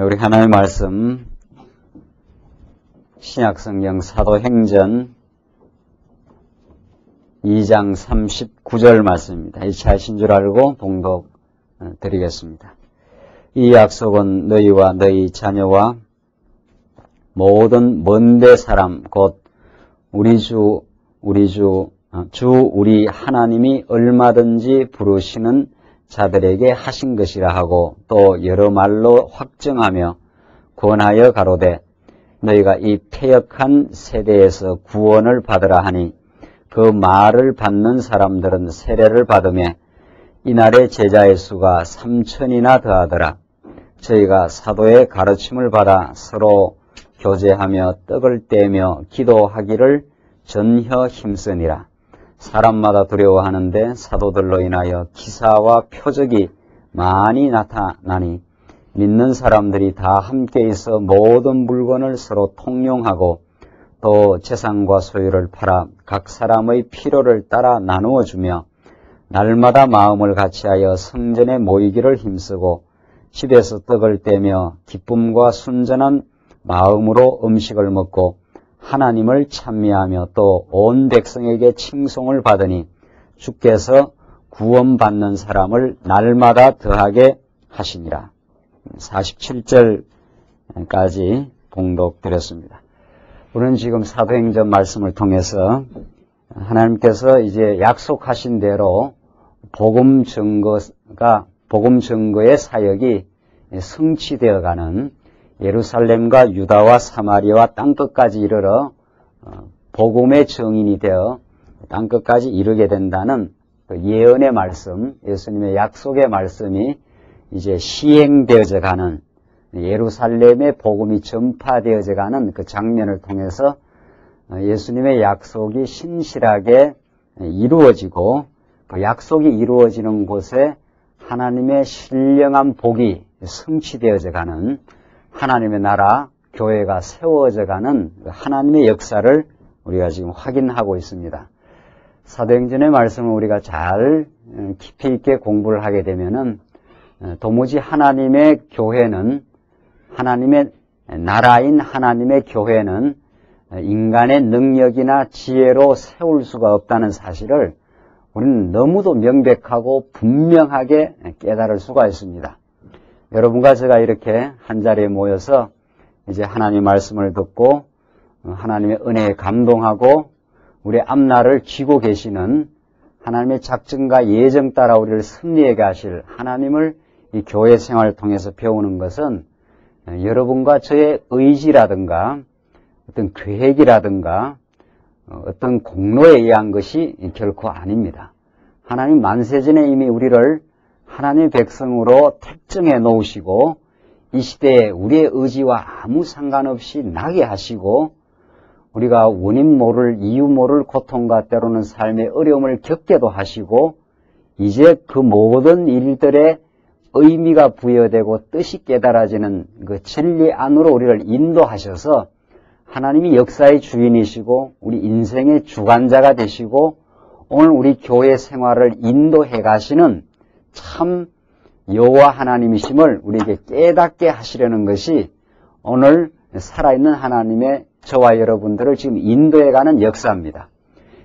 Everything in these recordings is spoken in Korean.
우리 하나님의 말씀 신약성경 사도행전 2장 39절 말씀입니다. 이 차이신 줄 알고 봉독 드리겠습니다. 이 약속은 너희와 너희 자녀와 모든 먼데 사람 곧 우리 하나님이 얼마든지 부르시는 자들에게 하신 것이라 하고 또 여러 말로 확정하며 권하여 가로되 너희가 이 패역한 세대에서 구원을 받으라 하니 그 말을 받는 사람들은 세례를 받으며 이날의 제자의 수가 3,000이나 더하더라. 저희가 사도의 가르침을 받아 서로 교제하며 떡을 떼며 기도하기를 전혀 힘쓰니라. 사람마다 두려워하는데 사도들로 인하여 기사와 표적이 많이 나타나니 믿는 사람들이 다 함께 있어 모든 물건을 서로 통용하고 또 재산과 소유를 팔아 각 사람의 필요를 따라 나누어 주며 날마다 마음을 같이하여 성전에 모이기를 힘쓰고 집에서 떡을 떼며 기쁨과 순전한 마음으로 음식을 먹고 하나님을 찬미하며 또 온 백성에게 칭송을 받으니 주께서 구원받는 사람을 날마다 더하게 하시니라. 47절까지 봉독드렸습니다. 우리는 지금 사도행전 말씀을 통해서 하나님께서 이제 약속하신 대로 복음 증거의 사역이 성취되어가는 예루살렘과 유다와 사마리아와 땅끝까지 이르러 복음의 증인이 되어 땅끝까지 이르게 된다는 그 예언의 말씀, 예수님의 약속의 말씀이 이제 시행되어져 가는 예루살렘의 복음이 전파되어져 가는 그 장면을 통해서 예수님의 약속이 신실하게 이루어지고 그 약속이 이루어지는 곳에 하나님의 신령한 복이 성취되어져 가는 하나님의 나라, 교회가 세워져 가는 하나님의 역사를 우리가 지금 확인하고 있습니다. 사도행전의 말씀을 우리가 잘 깊이 있게 공부를 하게 되면은 도무지 하나님의 교회는 하나님의 나라인 하나님의 교회는 인간의 능력이나 지혜로 세울 수가 없다는 사실을 우리는 너무도 명백하고 분명하게 깨달을 수가 있습니다. 여러분과 제가 이렇게 한자리에 모여서 이제 하나님의 말씀을 듣고 하나님의 은혜에 감동하고 우리의 앞날을 쥐고 계시는 하나님의 작정과 예정 따라 우리를 승리하게 하실 하나님을 이 교회 생활을 통해서 배우는 것은 여러분과 저의 의지라든가 어떤 계획이라든가 어떤 공로에 의한 것이 결코 아닙니다. 하나님 만세전에 이미 우리를 하나님의 백성으로 택정해 놓으시고 이 시대에 우리의 의지와 아무 상관없이 나게 하시고 우리가 원인 모를 이유 모를 고통과 때로는 삶의 어려움을 겪게도 하시고 이제 그 모든 일들의 의미가 부여되고 뜻이 깨달아지는 그 진리 안으로 우리를 인도하셔서 하나님이 역사의 주인이시고 우리 인생의 주관자가 되시고 오늘 우리 교회 생활을 인도해 가시는 참 여호와 하나님이심을 우리에게 깨닫게 하시려는 것이 오늘 살아있는 하나님의 저와 여러분들을 지금 인도해가는 역사입니다.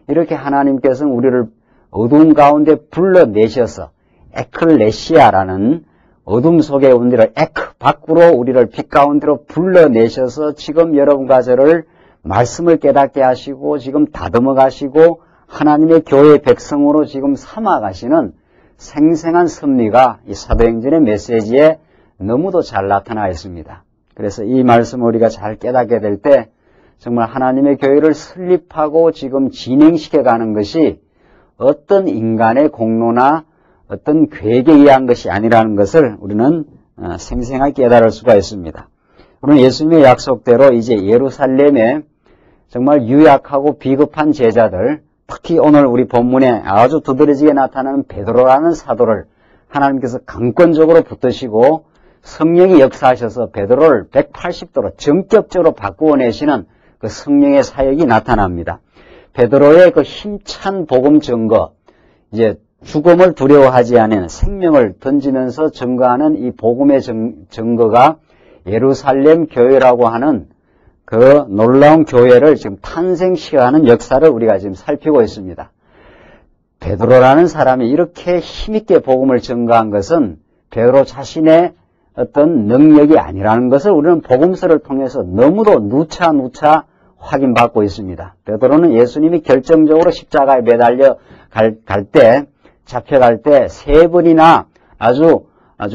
이렇게 하나님께서는 우리를 어두운 가운데 불러내셔서 에클레시아라는 어둠 속에 우리를 밖으로 우리를 빛 가운데로 불러내셔서 지금 여러분과 저를 말씀을 깨닫게 하시고 지금 다듬어 가시고 하나님의 교회 백성으로 지금 삼아 가시는 생생한 섭리가 이 사도행전의 메시지에 너무도 잘 나타나 있습니다. 그래서 이 말씀을 우리가 잘 깨닫게 될 때 정말 하나님의 교회를 설립하고 지금 진행시켜가는 것이 어떤 인간의 공로나 어떤 계획에 의한 것이 아니라는 것을 우리는 생생하게 깨달을 수가 있습니다. 우리는 예수님의 약속대로 이제 예루살렘에 정말 유약하고 비겁한 제자들, 특히 오늘 우리 본문에 아주 두드러지게 나타나는 베드로라는 사도를 하나님께서 강권적으로 붙드시고 성령이 역사하셔서 베드로를 180도로 전격적으로 바꾸어내시는 그 성령의 사역이 나타납니다. 베드로의 그 힘찬 복음 증거, 이제 죽음을 두려워하지 않은 생명을 던지면서 증거하는 이 복음의 증거가 예루살렘 교회라고 하는 그 놀라운 교회를 지금 탄생시켜가는 역사를 우리가 지금 살피고 있습니다. 베드로라는 사람이 이렇게 힘있게 복음을 전가한 것은 베드로 자신의 어떤 능력이 아니라는 것을 우리는 복음서를 통해서 너무도 누차 확인받고 있습니다. 베드로는 예수님이 결정적으로 십자가에 매달려 잡혀갈 때 3번이나 아주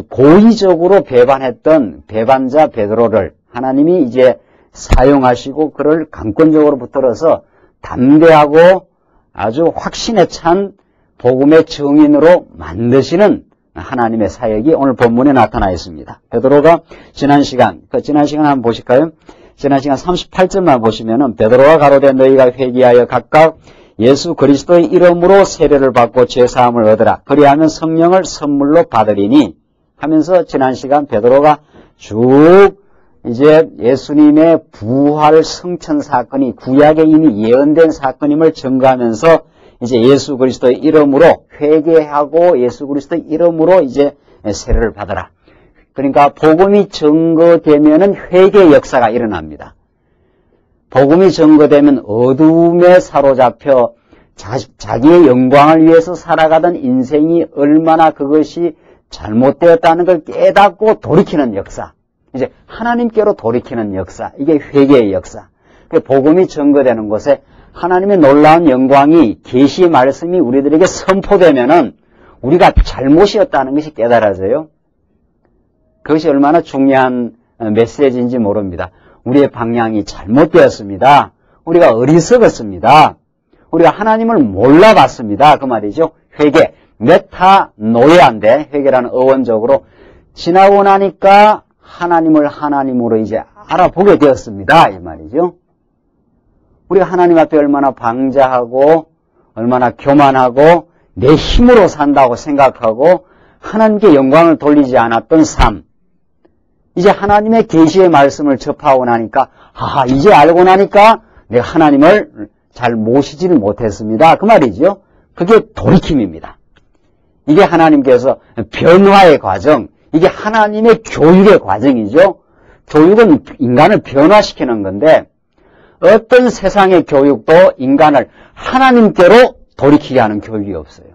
고의적으로 배반했던 배반자 베드로를 하나님이 이제 사용하시고 그를 강권적으로 붙들어서 담대하고 아주 확신에 찬 복음의 증인으로 만드시는 하나님의 사역이 오늘 본문에 나타나 있습니다. 베드로가 지난 시간 한번 보실까요? 지난 시간 38절만 보시면은 베드로가 가로되 너희가 회개하여 각각 예수 그리스도의 이름으로 세례를 받고 죄사함을 얻으라. 그리하면 성령을 선물로 받으리니 하면서 지난 시간 베드로가 쭉 이제 예수님의 부활 성천 사건이 구약에 이미 예언된 사건임을 증거하면서 이제 예수 그리스도의 이름으로 회개하고 예수 그리스도의 이름으로 이제 세례를 받아라. 그러니까 복음이 증거되면은 회개 역사가 일어납니다. 복음이 증거되면 어두움에 사로잡혀 자기의 영광을 위해서 살아가던 인생이 얼마나 그것이 잘못되었다는 걸 깨닫고 돌이키는 역사. 이제 하나님께로 돌이키는 역사. 이게 회개의 역사. 복음이 증거되는 곳에 하나님의 놀라운 영광이 계시 말씀이 우리들에게 선포되면은 우리가 잘못이었다는 것이 깨달아져요. 그것이 얼마나 중요한 메시지인지 모릅니다. 우리의 방향이 잘못되었습니다. 우리가 어리석었습니다. 우리가 하나님을 몰라봤습니다. 그 말이죠. 회개, 메타노예한데 회개라는 어원적으로 지나고 나니까 하나님을 하나님으로 이제 알아보게 되었습니다. 이 말이죠. 우리가 하나님 앞에 얼마나 방자하고 얼마나 교만하고 내 힘으로 산다고 생각하고 하나님께 영광을 돌리지 않았던 삶. 이제 하나님의 계시의 말씀을 접하고 나니까 이제 알고 나니까 내가 하나님을 잘 모시지를 못했습니다. 그 말이죠. 그게 돌이킴입니다. 이게 하나님께서 변화의 과정, 이게 하나님의 교육의 과정이죠. 교육은 인간을 변화시키는 건데 어떤 세상의 교육도 인간을 하나님께로 돌이키게 하는 교육이 없어요.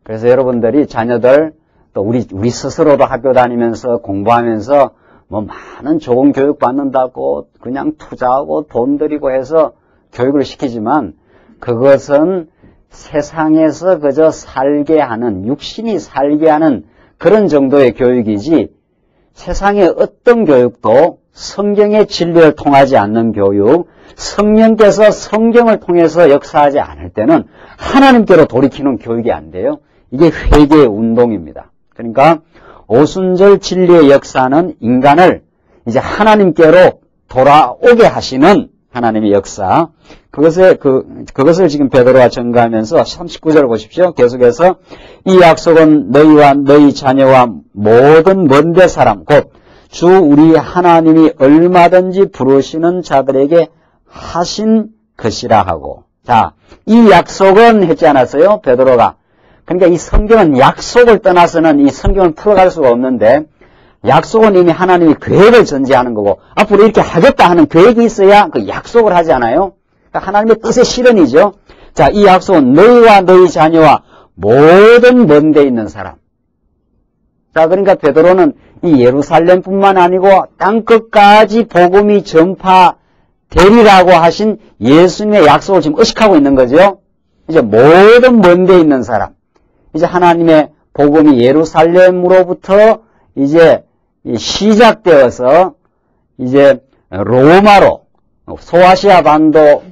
그래서 여러분들이 자녀들 또 우리 스스로도 학교 다니면서 공부하면서 뭐 많은 좋은 교육 받는다고 그냥 투자하고 돈 들이고 해서 교육을 시키지만 그것은 세상에서 그저 살게 하는 육신이 살게 하는 그런 정도의 교육이지 세상의 어떤 교육도 성경의 진리를 통하지 않는 교육, 성령께서 성경을 통해서 역사하지 않을 때는 하나님께로 돌이키는 교육이 안 돼요. 이게 회개의 운동입니다. 그러니까 오순절 진리의 역사는 인간을 이제 하나님께로 돌아오게 하시는 하나님의 역사. 그것을 지금 베드로가 전가하면서 39절 보십시오. 계속해서 이 약속은 너희와 너희 자녀와 모든 먼데 사람 곧 주 우리 하나님이 얼마든지 부르시는 자들에게 하신 것이라 하고. 자, 이 약속은 했지 않았어요? 베드로가. 그러니까 이 성경은 약속을 떠나서는 이 성경을 풀어갈 수가 없는데 약속은 이미 하나님이 계획을 전제하는 거고 앞으로 이렇게 하겠다 하는 계획이 있어야 그 약속을 하지 않아요? 그러니까 하나님의 뜻의 실현이죠. 자, 이 약속은 너희와 너희 자녀와 모든 먼 데 있는 사람. 자, 그러니까 베드로는 이 예루살렘뿐만 아니고 땅끝까지 복음이 전파되리라고 하신 예수님의 약속을 지금 의식하고 있는 거죠. 이제 모든 먼 데 있는 사람. 이제 하나님의 복음이 예루살렘으로부터 이제 시작되어서 이제 로마로 소아시아 반도,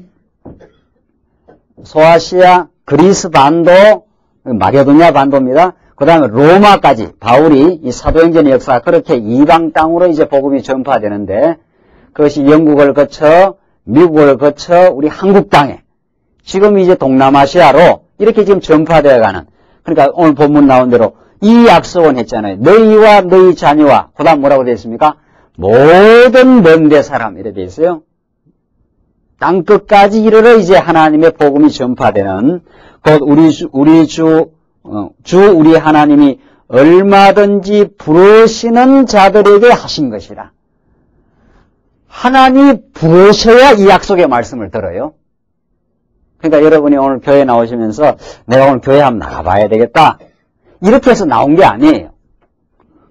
그리스 반도, 마게도냐 반도입니다. 그 다음에 로마까지 바울이 이 사도행전의 역사 그렇게 이방 땅으로 이제 복음이 전파되는데 그것이 영국을 거쳐 미국을 거쳐 우리 한국 땅에 지금 이제 동남아시아로 이렇게 지금 전파되어 가는 그러니까 오늘 본문 나온 대로 이 약속은 했잖아요. 너희와 너희 자녀와 그 다음 뭐라고 되어 있습니까? 모든 먼데 사람 이렇게 되어 있어요. 땅끝까지 이르러 이제 하나님의 복음이 전파되는 곧 우리 하나님이 얼마든지 부르시는 자들에게 하신 것이라. 하나님이 부르셔야 이 약속의 말씀을 들어요. 그러니까 여러분이 오늘 교회 나오시면서 내가 오늘 교회 한번 나가봐야 되겠다, 이렇게 해서 나온 게 아니에요.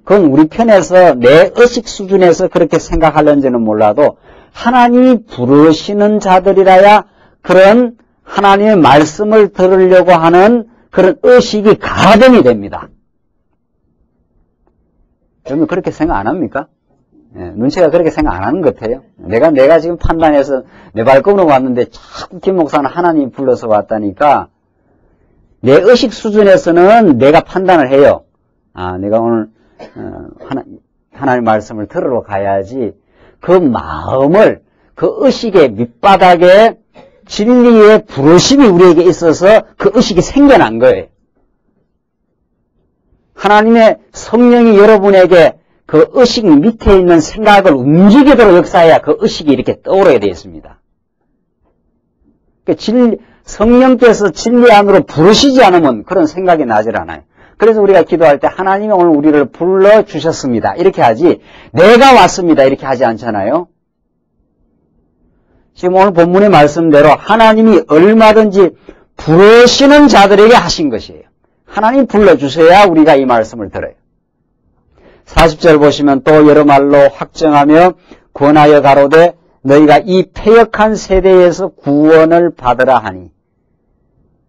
그건 우리 편에서 내 의식 수준에서 그렇게 생각하는지는 몰라도 하나님이 부르시는 자들이라야 그런 하나님의 말씀을 들으려고 하는 그런 의식이 가동이 됩니다. 여러분 그렇게 생각 안 합니까? 눈치가 그렇게 생각 안 하는 것 같아요. 내가 지금 판단해서 내 발걸음으로 왔는데 자꾸 김 목사는 하나님이 불러서 왔다니까 내 의식 수준에서는 내가 판단을 해요. 아, 내가 오늘 하나님 말씀을 들으러 가야지. 그 마음을 그 의식의 밑바닥에 진리의 부르심이 우리에게 있어서 그 의식이 생겨난 거예요. 하나님의 성령이 여러분에게 그 의식 밑에 있는 생각을 움직이도록 역사해야 그 의식이 이렇게 떠오르게 되어 있습니다. 성령께서 진리 안으로 부르시지 않으면 그런 생각이 나질 않아요. 그래서 우리가 기도할 때 하나님이 오늘 우리를 불러주셨습니다, 이렇게 하지 내가 왔습니다 이렇게 하지 않잖아요. 지금 오늘 본문의 말씀대로 하나님이 얼마든지 부르시는 자들에게 하신 것이에요. 하나님 불러주셔야 우리가 이 말씀을 들어요. 40절 보시면 또 여러 말로 확정하며 권하여 가로되 너희가 이 패역한 세대에서 구원을 받으라 하니.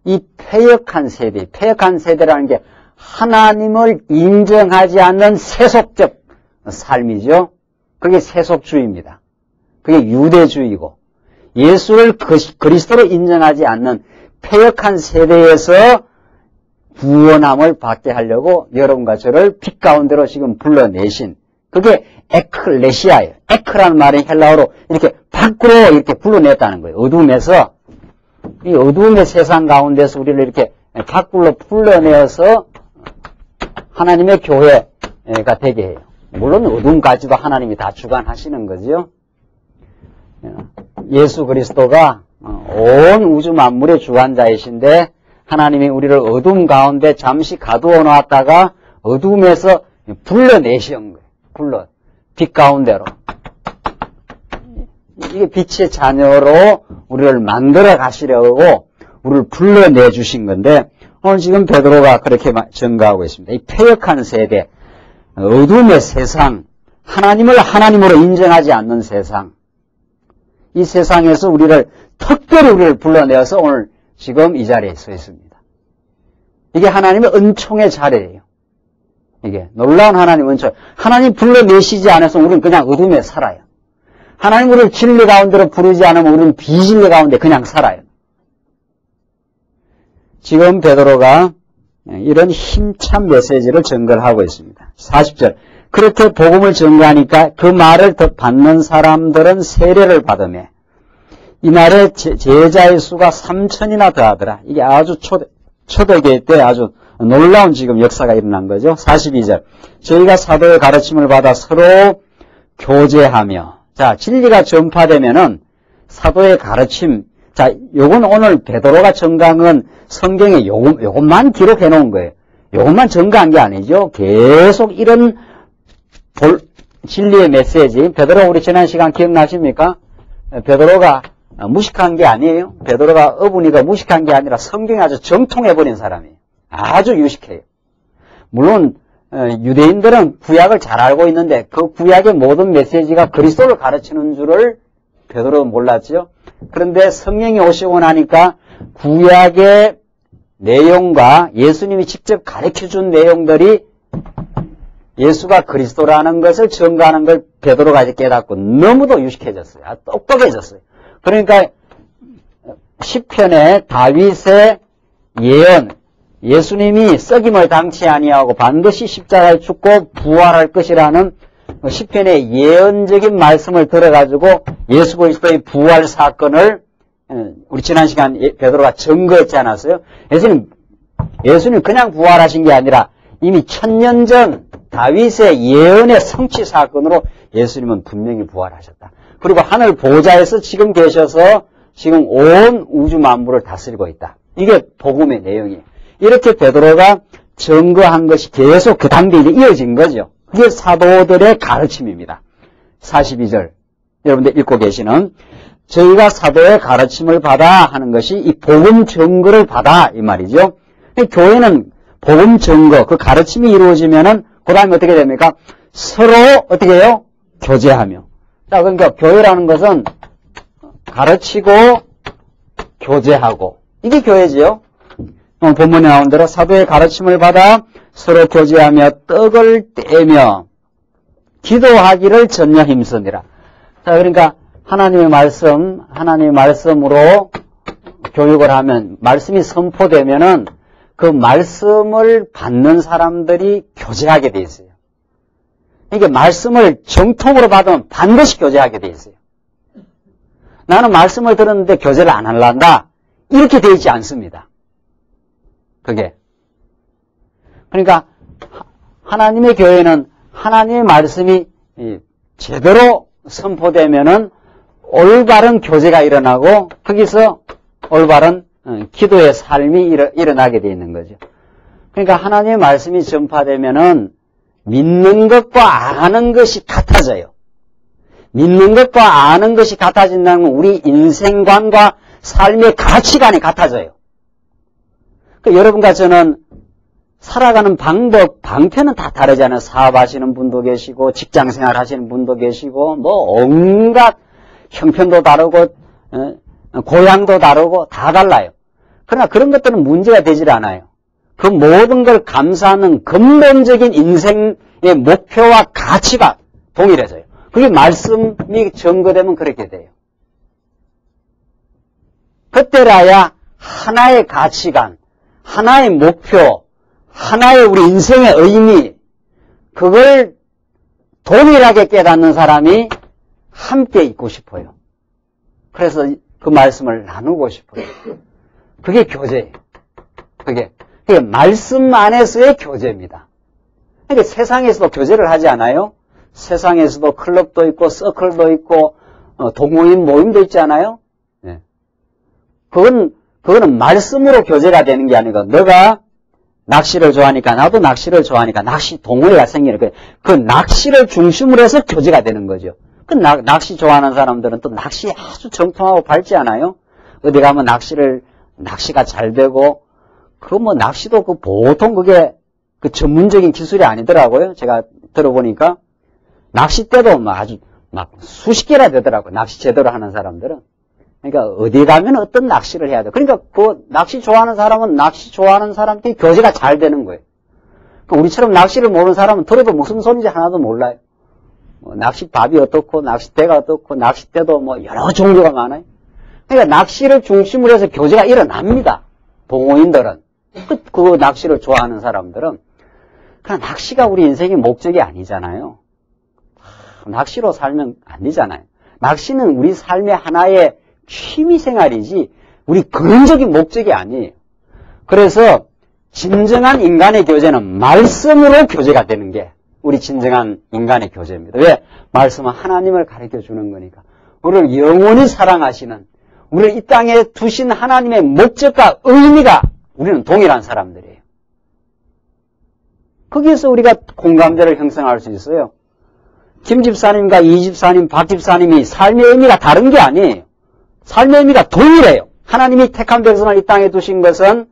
이 패역한 세대라는 게 하나님을 인정하지 않는 세속적 삶이죠. 그게 세속주의입니다. 그게 유대주의고 예수를 그리스도로 인정하지 않는 패역한 세대에서 구원함을 받게 하려고 여러분과 저를 빛 가운데로 지금 불러내신, 그게 에클레시아예요. 에크라는 말이 헬라어로 이렇게 밖으로 이렇게 불러냈다는 거예요. 어둠에서, 이 어둠의 세상 가운데서 우리를 이렇게 밖으로 불러내어서 하나님의 교회가 되게 해요. 물론 어둠까지도 하나님이 다 주관하시는 거죠. 예수 그리스도가 온 우주 만물의 주관자이신데 하나님이 우리를 어둠 가운데 잠시 가두어 놓았다가 어둠에서 불러내신 거예요. 빛 가운데로. 이게 빛의 자녀로 우리를 만들어 가시려고 우리를 불러내 주신 건데 오늘 지금 베드로가 그렇게 증거하고 있습니다. 이 패역한 세대, 어둠의 세상, 하나님을 하나님으로 인정하지 않는 세상, 이 세상에서 특별히 우리를 불러내어서 오늘 지금 이 자리에 서 있습니다. 이게 하나님의 은총의 자리예요. 이게 놀라운 하나님의 은총. 하나님 불러내시지 않아서 우리는 그냥 어둠에 살아요. 하나님 우리를 진리 가운데로 부르지 않으면 우리는 비진리 가운데 그냥 살아요. 지금 베드로가 이런 힘찬 메시지를 전달하고 있습니다. 40절. 그렇게 복음을 전가하니까 그 말을 받는 사람들은 세례를 받으며 이날에 제자의 수가 3,000이나 더하더라. 이게 아주 초대교회 때 아주 놀라운 지금 역사가 일어난 거죠. 42절. 저희가 사도의 가르침을 받아 서로 교제하며. 자, 진리가 전파되면은 사도의 가르침. 자, 요건 오늘 베드로가 전가한 성경에 요것만 기록해 놓은 거예요. 요것만 전가한 게 아니죠. 계속 이런 진리의 메시지. 베드로 우리 지난 시간 기억나십니까? 베드로가 무식한 게 아니에요. 베드로가 어분이가 무식한 게 아니라 성경에 아주 정통해버린 사람이에요. 아주 유식해요. 물론 유대인들은 구약을 잘 알고 있는데 그 구약의 모든 메시지가 그리스도를 가르치는 줄을 베드로는 몰랐죠. 그런데 성령이 오시고 나니까 구약의 내용과 예수님이 직접 가르쳐준 내용들이 예수가 그리스도라는 것을 증거하는 걸 베드로가 이제 깨닫고 너무도 유식해졌어요. 똑똑해졌어요. 그러니까 시편에 다윗의 예언, 예수님이 썩임을 당치 아니하고 반드시 십자가에 죽고 부활할 것이라는 시편의 예언적인 말씀을 들어가지고 예수 그리스도의 부활 사건을 우리 지난 시간 베드로가 증거했지 않았어요? 예수님 그냥 부활하신 게 아니라 이미 1000년 전 다윗의 예언의 성취 사건으로 예수님은 분명히 부활하셨다. 그리고 하늘 보좌에서 지금 계셔서 지금 온 우주 만물을 다스리고 있다. 이게 복음의 내용이에요. 이렇게 베드로가 증거한 것이 계속 그 단계에 이어진 거죠. 그게 사도들의 가르침입니다. 42절 여러분들 읽고 계시는 저희가 사도의 가르침을 받아 하는 것이 이 복음 증거를 받아 이 말이죠. 교회는 복음 증거 그 가르침이 이루어지면은 그 다음에 어떻게 됩니까? 서로 어떻게 해요? 교제하며. 자, 그러니까 교회라는 것은 가르치고 교제하고 이게 교회지요. 본문에 나온 대로 사도의 가르침을 받아 서로 교제하며 떡을 떼며 기도하기를 전혀 힘쓰니라. 자, 그러니까 하나님의 말씀으로 교육을 하면 말씀이 선포되면은 그 말씀을 받는 사람들이 교제하게 돼 있어요. 이게 말씀을 정통으로 받으면 반드시 교제하게 돼 있어요. 나는 말씀을 들었는데 교제를 안 하려한다. 이렇게 돼 있지 않습니다. 그게. 그러니까 하나님의 교회는 하나님의 말씀이 제대로 선포되면은 올바른 교제가 일어나고 거기서 올바른 기도의 삶이 일어나게 돼 있는 거죠. 그러니까 하나님의 말씀이 전파되면은 믿는 것과 아는 것이 같아져요. 믿는 것과 아는 것이 같아진다는 건 우리 인생관과 삶의 가치관이 같아져요. 그러니까 여러분과 저는 살아가는 방법, 방편은 다 다르잖아요. 사업하시는 분도 계시고 직장생활 하시는 분도 계시고 뭐 온갖 형편도 다르고 고향도 다르고 다 달라요. 그러나 그런 것들은 문제가 되질 않아요. 그 모든 걸 감사하는 근본적인 인생의 목표와 가치가 동일해져요. 그게 말씀이 증거되면 그렇게 돼요. 그때라야 하나의 가치관, 하나의 목표, 하나의 우리 인생의 의미, 그걸 동일하게 깨닫는 사람이 함께 있고 싶어요. 그래서 그 말씀을 나누고 싶어요. 그게 교제예요. 그게 말씀 안에서의 교제입니다. 그러니까 세상에서도 교제를 하지 않아요? 세상에서도 클럽도 있고 서클도 있고 동호인 모임도 있지 않아요? 네. 그거는 말씀으로 교제가 되는 게 아니고 너가 낚시를 좋아하니까 나도 낚시를 좋아하니까 낚시 동호회가 생기는 거예요. 그 낚시를 중심으로 해서 교제가 되는 거죠. 그 낚시 좋아하는 사람들은 또 낚시에 아주 정통하고 밝지 않아요? 어디 가면 낚시가 잘 되고 낚시도 보통 그게 전문적인 기술이 아니더라고요. 제가 들어보니까 낚싯대도 아주 수십 개나 되더라고요. 낚시 제대로 하는 사람들은. 그러니까 어디 가면 어떤 낚시를 해야 돼. 그러니까 그 낚시 좋아하는 사람은 낚시 좋아하는 사람끼리 교제가 잘 되는 거예요. 그러니까 우리처럼 낚시를 모르는 사람은 들어도 무슨 소리인지 하나도 몰라요. 낚싯밥이 어떻고 낚싯대가 어떻고 낚싯대도 여러 종류가 많아요. 그러니까 낚시를 중심으로 해서 교제가 일어납니다. 동호인들은. 그 낚시를 좋아하는 사람들은. 그러나 낚시가 우리 인생의 목적이 아니잖아요. 낚시로 살면 안 되잖아요. 낚시는 우리 삶의 하나의 취미생활이지 우리 근원적인 목적이 아니에요. 그래서 진정한 인간의 교제는 말씀으로 교제가 되는 게 우리 진정한 인간의 교제입니다. 왜? 말씀은 하나님을 가르쳐 주는 거니까. 우리를 영원히 사랑하시는, 우리를 이 땅에 두신 하나님의 목적과 의미가 우리는 동일한 사람들이에요. 거기에서 우리가 공감대를 형성할 수 있어요. 김 집사님과 이 집사님, 박 집사님이 삶의 의미가 다른 게 아니에요. 삶의 의미가 동일해요. 하나님이 택한 백성을 이 땅에 두신 것은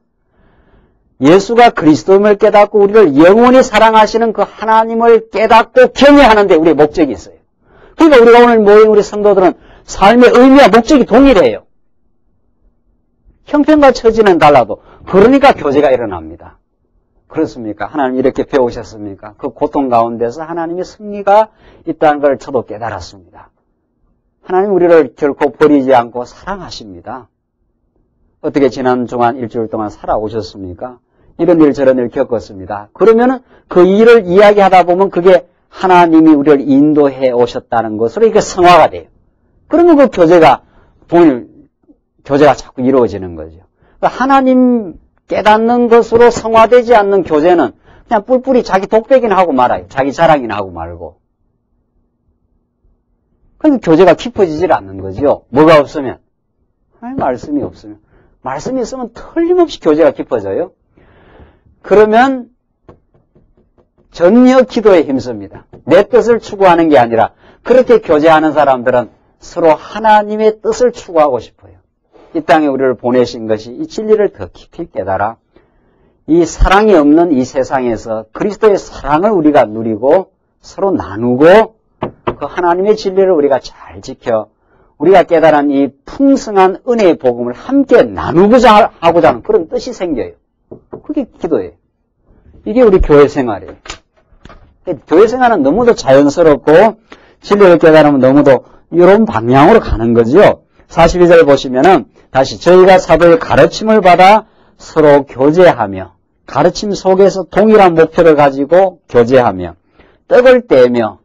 예수가 그리스도임을 깨닫고 우리를 영원히 사랑하시는 그 하나님을 깨닫고 경외하는 데 우리의 목적이 있어요. 그러니까 우리가 오늘 모인 우리 성도들은 삶의 의미와 목적이 동일해요. 형편과 처지는 달라도 그러니까 교제가 일어납니다. 그렇습니까? 하나님 이렇게 배우셨습니까? 그 고통 가운데서 하나님의 승리가 있다는 걸 저도 깨달았습니다. 하나님 우리를 결코 버리지 않고 사랑하십니다. 어떻게 지난 동안 일주일 동안 살아오셨습니까? 이런 일 저런 일 겪었습니다. 그러면은 그 일을 이야기하다 보면 그게 하나님이 우리를 인도해 오셨다는 것으로 이게 성화가 돼요. 그러면 그 교제가 자꾸 이루어지는 거죠. 그러니까 하나님 깨닫는 것으로 성화되지 않는 교제는 그냥 뿔뿔이 자기 독백이나 하고 말아요. 자기 자랑이나 하고 말고. 그러니까 교제가 깊어지질 않는 거죠. 뭐가 없으면? 말씀이 없으면. 말씀이 있으면 틀림없이 교제가 깊어져요. 그러면 전혀 기도에 힘씁니다. 내 뜻을 추구하는 게 아니라 그렇게 교제하는 사람들은 서로 하나님의 뜻을 추구하고 싶어요. 이 땅에 우리를 보내신 것이 이 진리를 더 깊이 깨달아 이 사랑이 없는 이 세상에서 그리스도의 사랑을 우리가 누리고 서로 나누고 그 하나님의 진리를 우리가 잘 지켜 우리가 깨달은 이 풍성한 은혜의 복음을 함께 나누고자 하고자 하는 그런 뜻이 생겨요. 그게 기도예요. 이게 우리 교회 생활이에요. 교회 생활은 너무도 자연스럽고 진리를 깨달으면 너무도 이런 방향으로 가는 거죠. 42절 보시면은 다시 저희가 사도의 가르침을 받아 서로 교제하며 가르침 속에서 동일한 목표를 가지고 교제하며 떡을 떼며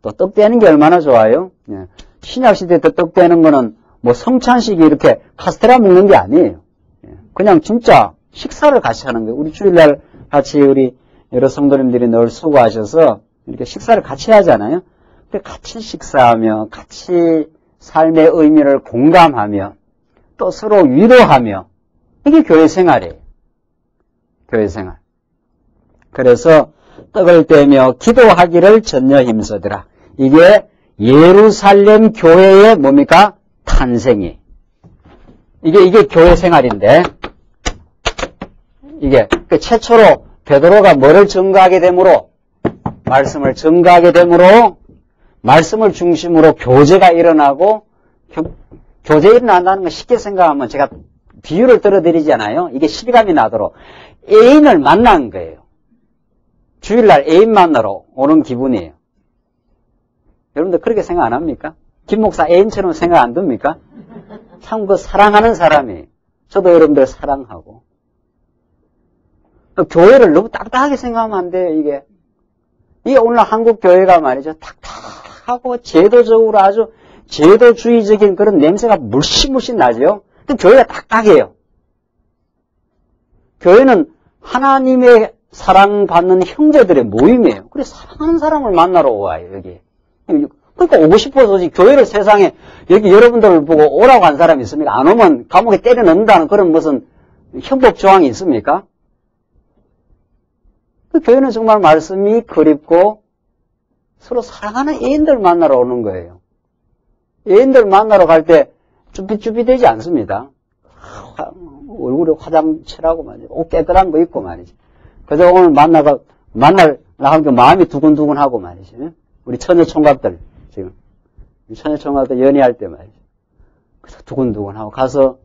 또 떡 떼는 게 얼마나 좋아요? 신약시대 때 떡 떼는 거는 뭐 성찬식이 이렇게 카스테라 먹는 게 아니에요. 그냥 진짜 식사를 같이 하는 거예요. 우리 주일날 같이 우리 여러 성도님들이 늘 수고하셔서 이렇게 식사를 같이 하잖아요. 근데 같이 식사하며 같이 삶의 의미를 공감하며 또 서로 위로하며 이게 교회 생활이에요. 교회 생활. 그래서 떡을 떼며 기도하기를 전혀 힘쓰더라. 이게 예루살렘 교회의 뭡니까? 탄생이. 이게 교회 생활인데 이게 최초로 베드로가 뭐를 증거하게 되므로 말씀을 증거하게 되므로 말씀을 중심으로 교제가 일어나고 교제 일어난다는 거 쉽게 생각하면 제가 비유를 들어드리잖아요. 이게 실감이 나도록 애인을 만난 거예요. 주일날 애인 만나러 오는 기분이에요. 여러분들 그렇게 생각 안 합니까? 김 목사 애인처럼 생각 안 듭니까? 참 그 사랑하는 사람이에요. 저도 여러분들 사랑하고. 교회를 너무 딱딱하게 생각하면 안 돼요, 이게. 이게 오늘 한국 교회가 말이죠. 탁탁하고 제도적으로 아주 제도주의적인 그런 냄새가 물씬물씬 나죠. 근데 교회가 딱딱해요. 교회는 하나님의 사랑받는 형제들의 모임이에요. 그래서 사랑하는 사람을 만나러 와요, 여기. 그러니까 오고 싶어서 교회를 세상에 여기 여러분들을 보고 오라고 한 사람이 있습니까? 안 오면 감옥에 때려 넣는다는 그런 무슨 형법 조항이 있습니까? 그 교회는 정말 말씀이 그립고 서로 사랑하는 애인들 만나러 오는 거예요. 애인들 만나러 갈 때 쭈삣쭈삣되지 않습니다. 얼굴에 화장 칠하고 말이죠. 옷 깨끗한 거 입고 말이죠. 그래서 오늘 만나려고 하니까 마음이 두근두근하고 말이죠. 우리 처녀총각들 지금 처녀총각들 연애할 때 말이죠. 그래서 두근두근하고 가서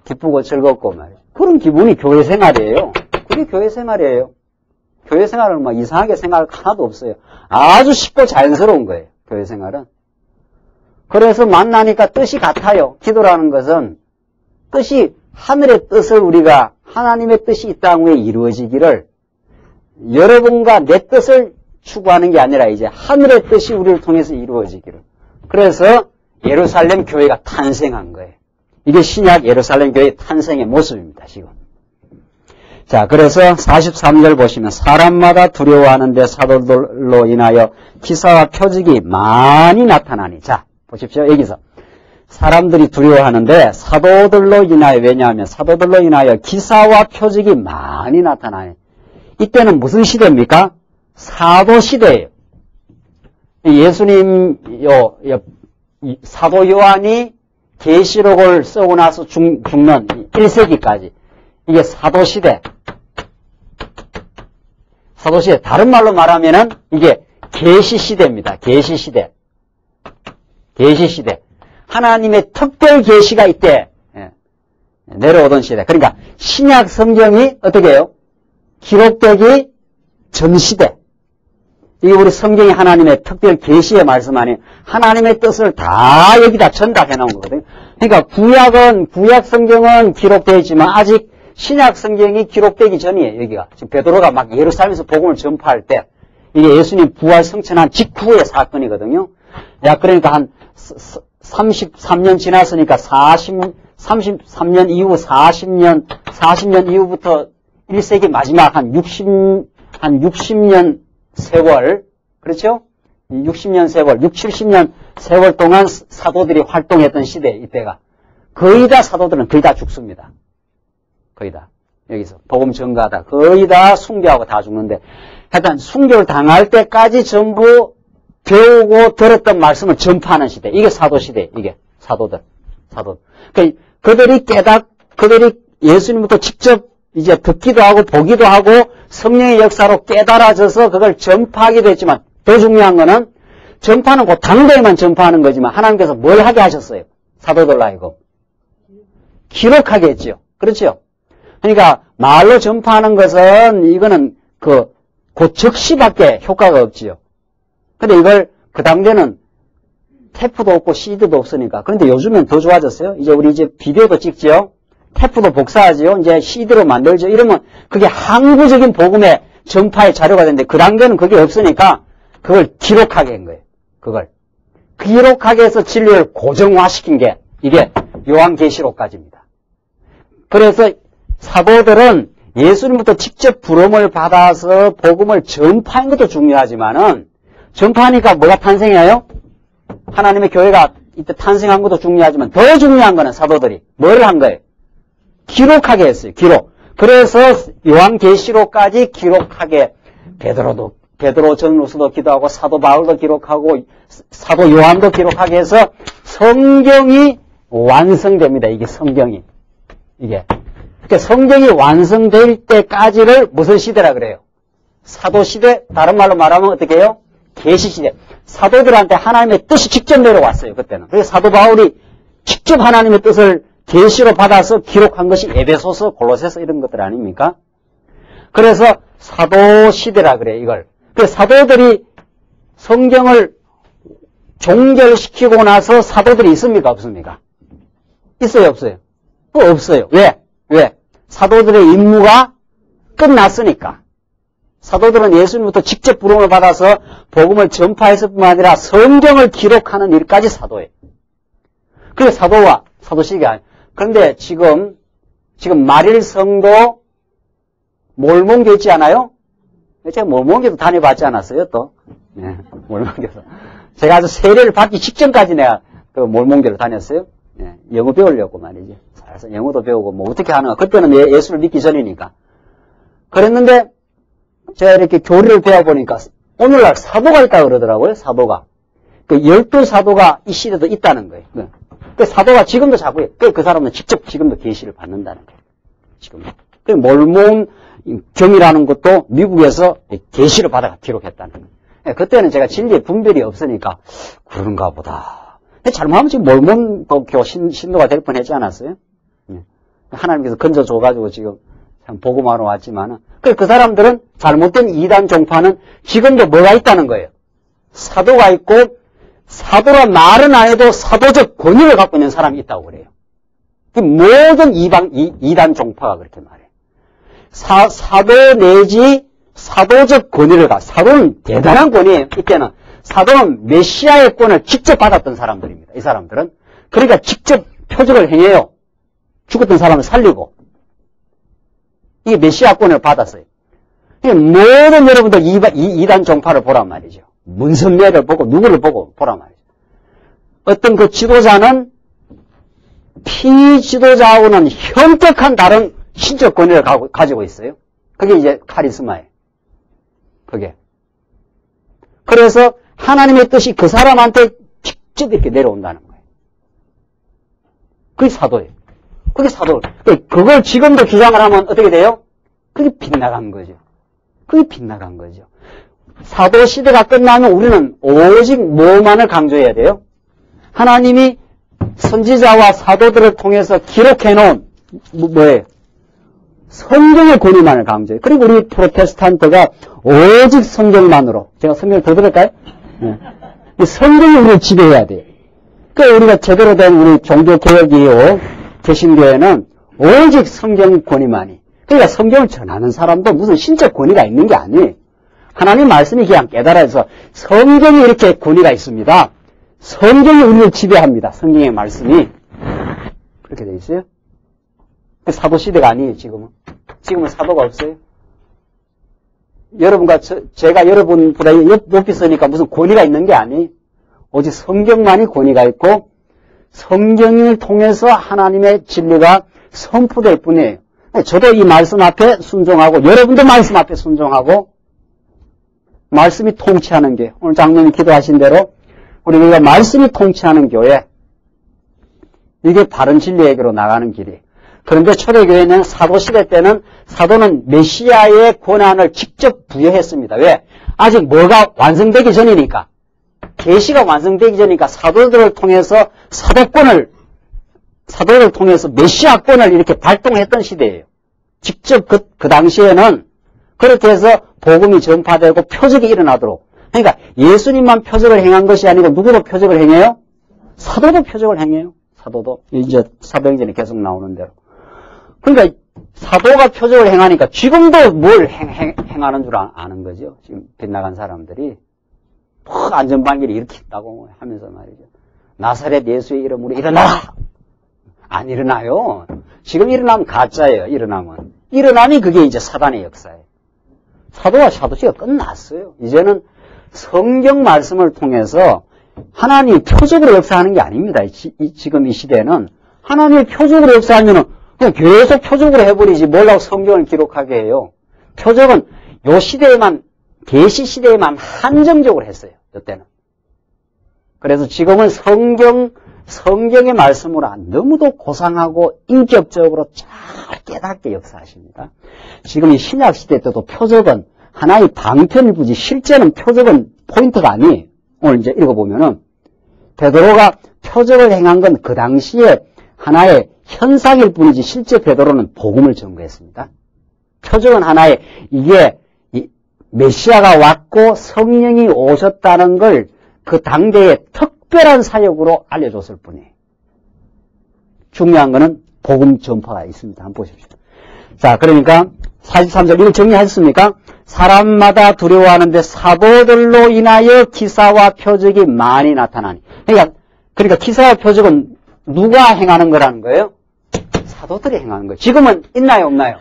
기쁘고 즐겁고 말이죠. 그런 기분이 교회 생활이에요. 그게 교회 생활이에요. 교회 생활은 막 이상하게 생각할 하나도 없어요. 아주 쉽고 자연스러운 거예요. 교회 생활은. 그래서 만나니까 뜻이 같아요. 기도라는 것은 뜻이 하늘의 뜻을 우리가 하나님의 뜻이 이 땅 위에 이루어지기를 여러분과 내 뜻을 추구하는 게 아니라 이제 하늘의 뜻이 우리를 통해서 이루어지기를. 그래서 예루살렘 교회가 탄생한 거예요. 이게 신약 예루살렘 교회의 탄생의 모습입니다. 지금. 자, 그래서 43절 보시면 사람마다 두려워하는데 사도들로 인하여 기사와 표적이 많이 나타나니. 자, 보십시오. 여기서 사람들이 두려워하는데 사도들로 인하여, 왜냐하면 사도들로 인하여 기사와 표적이 많이 나타나니. 이때는 무슨 시대입니까? 사도 시대예요. 예수님 사도 요한이 계시록을 쓰고 나서 죽는 1세기까지 이게 사도 시대. 사도 시대. 다른 말로 말하면은 이게 계시 시대입니다. 계시 시대. 계시 시대. 하나님의 특별 계시가 이때 내려오던 시대. 그러니까 신약 성경이 어떻게 해요? 기록되기 전 시대. 이게 우리 성경이 하나님의 특별 계시의 말씀 아니에요. 하나님의 뜻을 다 여기다 전달해 놓은 거거든요. 그러니까 구약 성경은 기록되어 있지만 아직 신약 성경이 기록되기 전이에요. 여기가 지금 베드로가 막 예루살렘에서 복음을 전파할 때 이게 예수님 부활 성천한 직후의 사건이거든요. 야, 그러니까 한 33년 지났으니까 33년 이후 40년 이후부터 1세기 마지막 한 60년 세월, 그렇죠? 60년 세월, 70년 세월 동안 사도들이 활동했던 시대, 이때가. 거의 다 사도들은 거의 다 죽습니다. 거의 다. 여기서 복음 전가하다 거의 다 숭배하고 다 죽는데 하여튼 순교를 당할 때까지 전부 배우고 들었던 말씀을 전파하는 시대. 이게 사도시대, 이게. 사도들. 그러니까 그들이 예수님부터 직접 이제 듣기도 하고 보기도 하고 성령의 역사로 깨달아져서 그걸 전파하기도 했지만 더 중요한 거는 전파는 곧 당대에만 전파하는 거지만 하나님께서 뭘 하게 하셨어요? 사도들 하여금 기록하게 했죠. 그렇죠? 그러니까 말로 전파하는 것은 이거는 곧 즉시밖에 효과가 없지요. 근데 이걸 그 당대는 테프도 없고 CD도 없으니까. 그런데 요즘엔 더 좋아졌어요. 이제 우리 이제 비디오도 찍지요. 테프도 복사하지요. 이제 CD로 만들죠. 이러면 그게 항구적인 복음의 전파의 자료가 되는데 그 당대는 그게 없으니까 그걸 기록하게 한 거예요. 그걸 기록하게 해서 진리를 고정화시킨 게 이게 요한계시록까지입니다. 그래서 사도들은 예수님부터 직접 부름을 받아서 복음을 전파한 것도 중요하지만은 전파하니까 뭐가 탄생해요? 하나님의 교회가 이때 탄생한 것도 중요하지만 더 중요한 거는 사도들이 뭘 한 거예요? 기록하게 했어요. 기록. 그래서 요한계시록까지 기록하게 베드로 전후서도 기도하고 사도 바울도 기록하고 사도 요한도 기록하게 해서 성경이 완성됩니다. 이게 성경이. 그러니까 성경이 완성될 때까지를 무슨 시대라 그래요? 사도시대, 다른 말로 말하면 어떻게 해요? 계시시대. 사도들한테 하나님의 뜻이 직접 내려왔어요. 그때는. 그래서 사도 바울이 직접 하나님의 뜻을 계시로 받아서 기록한 것이 에베소서, 골로새서 이런 것들 아닙니까? 그래서 사도시대라 그래요. 이걸. 그래서 사도들이 성경을 종결시키고 나서 사도들이 있습니까? 없습니까? 있어요? 없어요? 없어요. 왜? 사도들의 임무가 끝났으니까. 사도들은 예수님부터 직접 부름을 받아서 복음을 전파했을 뿐만 아니라 성경을 기록하는 일까지 사도예요. 그게 사도시기가 아니에요. 그런데 지금 말일성도 몰몬교 있지 않아요? 제가 몰몬교도 다녀봤지 않았어요, 또? 네, 몰몬교도. 제가 아주 세례를 받기 직전까지 내가 그 몰몬교를 다녔어요. 네, 영어 배우려고 말이지. 그래서 영어도 배우고 뭐 어떻게 하는가. 그때는 예수를 믿기 전이니까. 그랬는데 제가 이렇게 교리를 배워보니까 오늘날 사도가 있다고 그러더라고요. 사도가. 그 12사도가 이 시대도 있다는 거예요. 그 사도가 지금도 자꾸 해요. 그 사람은 직접 지금도 계시를 받는다는 거예요. 지금도. 그 몰몬 경이라는 것도 미국에서 계시를 받아가 기록했다는 거예요. 그때는 제가 진리의 분별이 없으니까 그런가 보다. 잘못하면 지금 몰몬교 신도가 될 뻔하지 않았어요? 하나님께서 건져줘가지고 지금 참 복음하러 왔지만은 그 사람들은 잘못된 이단 종파는 지금도 뭐가 있다는 거예요? 사도가 있고 사도라 말은 안 해도 사도적 권위를 갖고 있는 사람이 있다고 그래요. 그 모든 이단 종파가 그렇게 말해요. 사도 내지 사도적 권위를 사도는 대단한 권위예요. 이때는 사도는 메시아의 권을 직접 받았던 사람들입니다. 이 사람들은. 그러니까 직접 표적을 행해요. 죽었던 사람을 살리고. 이게 메시아권을 받았어요. 모든 여러분들 이단 종파를 보란 말이죠. 문선례를 보고 누구를 보고 보란 말이죠. 어떤 그 지도자는 피지도자하고는 현격한 다른 신적 권위를 가지고 있어요. 그게 이제 카리스마예요. 그게. 그래서 하나님의 뜻이 그 사람한테 직접 이렇게 내려온다는 거예요. 그게 사도예요. 그게 사도. 그걸 지금도 주장을 하면 어떻게 돼요? 그게 빗나간 거죠. 그게 빗나간 거죠. 사도 시대가 끝나면 우리는 오직 뭐만을 강조해야 돼요? 하나님이 선지자와 사도들을 통해서 기록해 놓은 뭐예요? 성경의 권위만을 강조해요. 그리고 우리 프로테스탄트가 오직 성경만으로. 제가 성경을 더 들을까요? 네. 성경이 우리를 지배해야 돼요. 그러니까 우리가 제대로 된 우리 종교개혁이요. 개신교회는 오직 성경 권위만이. 그러니까 성경을 전하는 사람도 무슨 신적 권위가 있는 게 아니에요. 하나님 말씀이 그냥 깨달아서 성경이 이렇게 권위가 있습니다. 성경이 우리를 지배합니다. 성경의 말씀이. 그렇게 돼 있어요. 사도 시대가 아니에요, 지금은. 지금은 사도가 없어요. 여러분과 제가 여러분보다 높이 서니까 무슨 권위가 있는 게 아니에요. 오직 성경만이 권위가 있고 성경을 통해서 하나님의 진리가 선포될 뿐이에요. 저도 이 말씀 앞에 순종하고 여러분도 말씀 앞에 순종하고 말씀이 통치하는 교회. 오늘 장로님이 기도하신 대로 우리가 말씀이 통치하는 교회. 이게 바른 진리에게로 나가는 길이에요. 그런데 초대교회는 사도시대 때는 사도는 메시아의 권한을 직접 부여했습니다. 왜? 아직 뭐가 완성되기 전이니까. 계시가 완성되기 전이니까 사도들을 통해서 사도를 통해서 메시아권을 이렇게 발동했던 시대예요. 직접 그 당시에는 그렇게 해서 복음이 전파되고 표적이 일어나도록. 그러니까 예수님만 표적을 행한 것이 아니고 누구도 표적을 행해요? 사도도 표적을 행해요. 사도도. 이제 사도행전에 계속 나오는 대로. 그러니까 사도가 표적을 행하니까 지금도 뭘 행하는 줄 아는 거죠. 지금 빗나간 사람들이. 안전방귀를 일으킨다고 하면서 말이죠. 나사렛 예수의 이름으로 일어나라! 안 일어나요. 지금 일어나면 가짜예요. 일어나면 그게 이제 사단의 역사예요. 사도와 사도시가 끝났어요. 이제는 성경 말씀을 통해서 하나님이 표적으로 역사하는 게 아닙니다. 지금 이 시대는 하나님의 표적으로 역사하면은 그냥 계속 표적으로 해버리지 뭐라고 성경을 기록하게 해요. 표적은 요 시대에만 계시 시대에만 한정적으로 했어요. 이때는. 그래서 지금은 성경의 말씀으로 너무도 고상하고 인격적으로 잘 깨닫게 역사하십니다. 지금 이 신약 시대 때도 표적은 하나의 방편일 뿐이지 실제는 표적은 포인트가 아니에요. 오늘 이제 읽어보면은 베드로가 표적을 행한 건 그 당시에 하나의 현상일 뿐이지 실제 베드로는 복음을 전거했습니다. 표적은 하나의 이게 메시아가 왔고 성령이 오셨다는 걸 그 당대의 특별한 사역으로 알려줬을 뿐이에요. 중요한 거는 복음 전파가 있습니다. 한번 보십시오. 자, 그러니까 43절 이걸 정리하셨습니까? 사람마다 두려워하는데 사도들로 인하여 기사와 표적이 많이 나타나니. 그러니까 기사와 표적은 누가 행하는 거라는 거예요? 사도들이 행하는 거예요. 지금은 있나요, 없나요?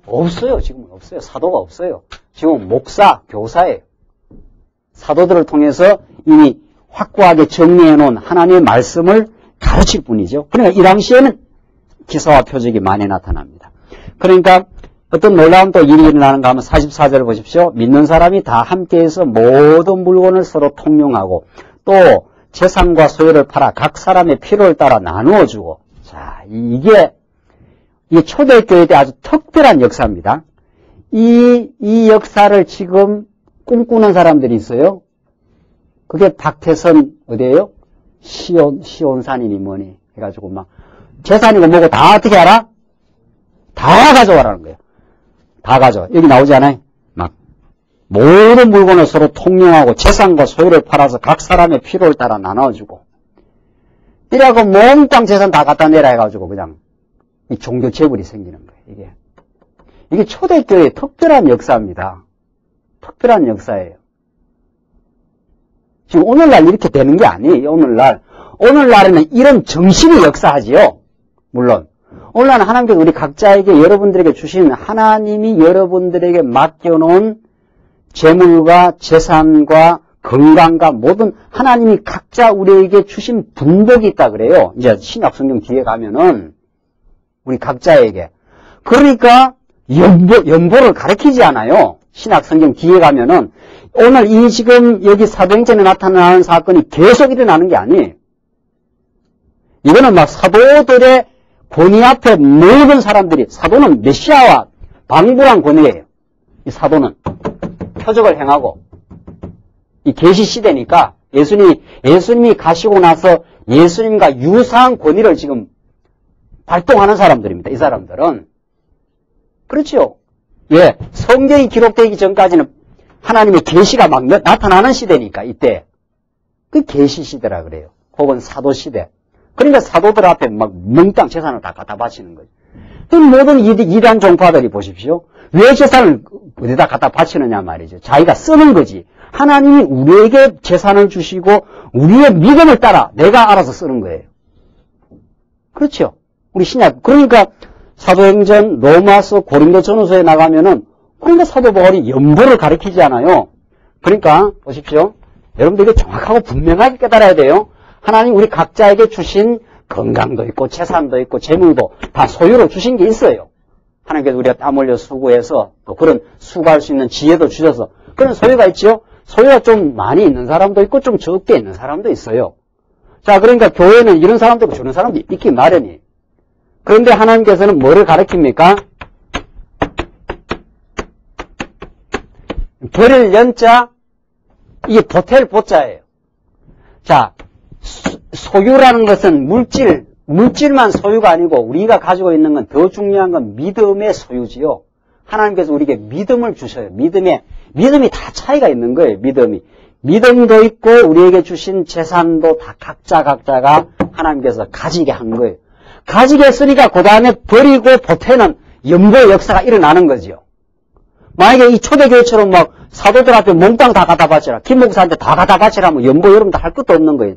없어요. 지금은 없어요. 사도가 없어요. 지금은 목사, 교사예요. 사도들을 통해서 이미 확고하게 정리해 놓은 하나님의 말씀을 가르칠 뿐이죠. 그러니까 이 당시에는 기사와 표적이 많이 나타납니다. 그러니까 어떤 놀라운 또 일이 일어나는가 하면 44절을 보십시오. 믿는 사람이 다 함께해서 모든 물건을 서로 통용하고 또 재산과 소유를 팔아 각 사람의 필요를 따라 나누어주고. 자, 이게 초대교회 때 아주 특별한 역사입니다. 이 역사를 지금 꿈꾸는 사람들이 있어요. 그게 박태선 어디에요? 시온산이니 뭐니 해가지고 막 재산이고 뭐고 다 어떻게 알아? 다 가져와라는 거예요. 다 가져와. 여기 나오지 않아요? 막 모든 물건을 서로 통용하고 재산과 소유를 팔아서 각 사람의 필요를 따라 나눠주고 이래갖고 몽땅 재산 다 갖다 내라 해가지고 그냥 이 종교 재벌이 생기는 거예요. 이게 초대교회의 특별한 역사입니다. 특별한 역사예요. 지금 오늘날 이렇게 되는 게 아니에요. 오늘날에는 이런 정신이 역사하지요. 물론 오늘날은 하나님께서 우리 각자에게 여러분들에게 주신 하나님이 여러분들에게 맡겨놓은 재물과 재산과 건강과 모든 하나님이 각자 우리에게 주신 분복이 있다 그래요. 이제 신약 성경 뒤에 가면은 우리 각자에게. 그러니까 연보를 가르치지 않아요. 신약 성경 뒤에 가면은 오늘 이 지금 여기 사도행전에 나타나는 사건이 계속 일어나는 게 아니에요. 이거는 막 사도들의 권위 앞에 모든 사람들이 사도는 메시아와 방불한 권위예요. 이 사도는 표적을 행하고 이 계시 시대니까 예수님이 가시고 나서 예수님과 유사한 권위를 지금 발동하는 사람들입니다. 이 사람들은. 그렇죠? 예, 성경이 기록되기 전까지는 하나님의 계시가 막 나타나는 시대니까 이때 그 계시 시대라 그래요. 혹은 사도 시대. 그러니까 사도들 앞에 막 몽땅 재산을 다 갖다 바치는 거죠. 그 모든 이단 종파들이 보십시오. 왜 재산을 어디다 갖다 바치느냐 말이죠. 자기가 쓰는 거지. 하나님이 우리에게 재산을 주시고 우리의 믿음을 따라 내가 알아서 쓰는 거예요. 그렇죠? 우리 신약. 그러니까 사도행전, 로마서, 고린도전후서에 나가면은 그러니까 사도 바울이 연보를 가르치지 않아요. 그러니까 보십시오. 여러분들 이게 정확하고 분명하게 깨달아야 돼요. 하나님 우리 각자에게 주신 건강도 있고 재산도 있고 재물도 다 소유로 주신 게 있어요. 하나님께서 우리가 땀 흘려 수고해서 또 그런 수고할 수 있는 지혜도 주셔서 그런 소유가 있죠. 소유가 좀 많이 있는 사람도 있고 좀 적게 있는 사람도 있어요. 자, 그러니까 교회는 이런 사람도 있고 저런 사람도 있기 마련이. 그런데 하나님께서는 뭐를 가르칩니까? 버릴 연자, 이게 보탤 보자예요. 자, 소유라는 것은 물질만 소유가 아니고 우리가 가지고 있는 건 더 중요한 건 믿음의 소유지요. 하나님께서 우리에게 믿음을 주셔요. 믿음이 다 차이가 있는 거예요. 믿음도 있고 우리에게 주신 재산도 다 각자가 하나님께서 가지게 한 거예요. 가지게 했으니까 그 다음에 버리고 보태는 연보의 역사가 일어나는 거죠. 만약에 이 초대교회처럼 막 사도들 앞에 몽땅 다 갖다 바치라, 김 목사한테 다 갖다 바치라 하면 연보 여러분들 할 것도 없는 거예요.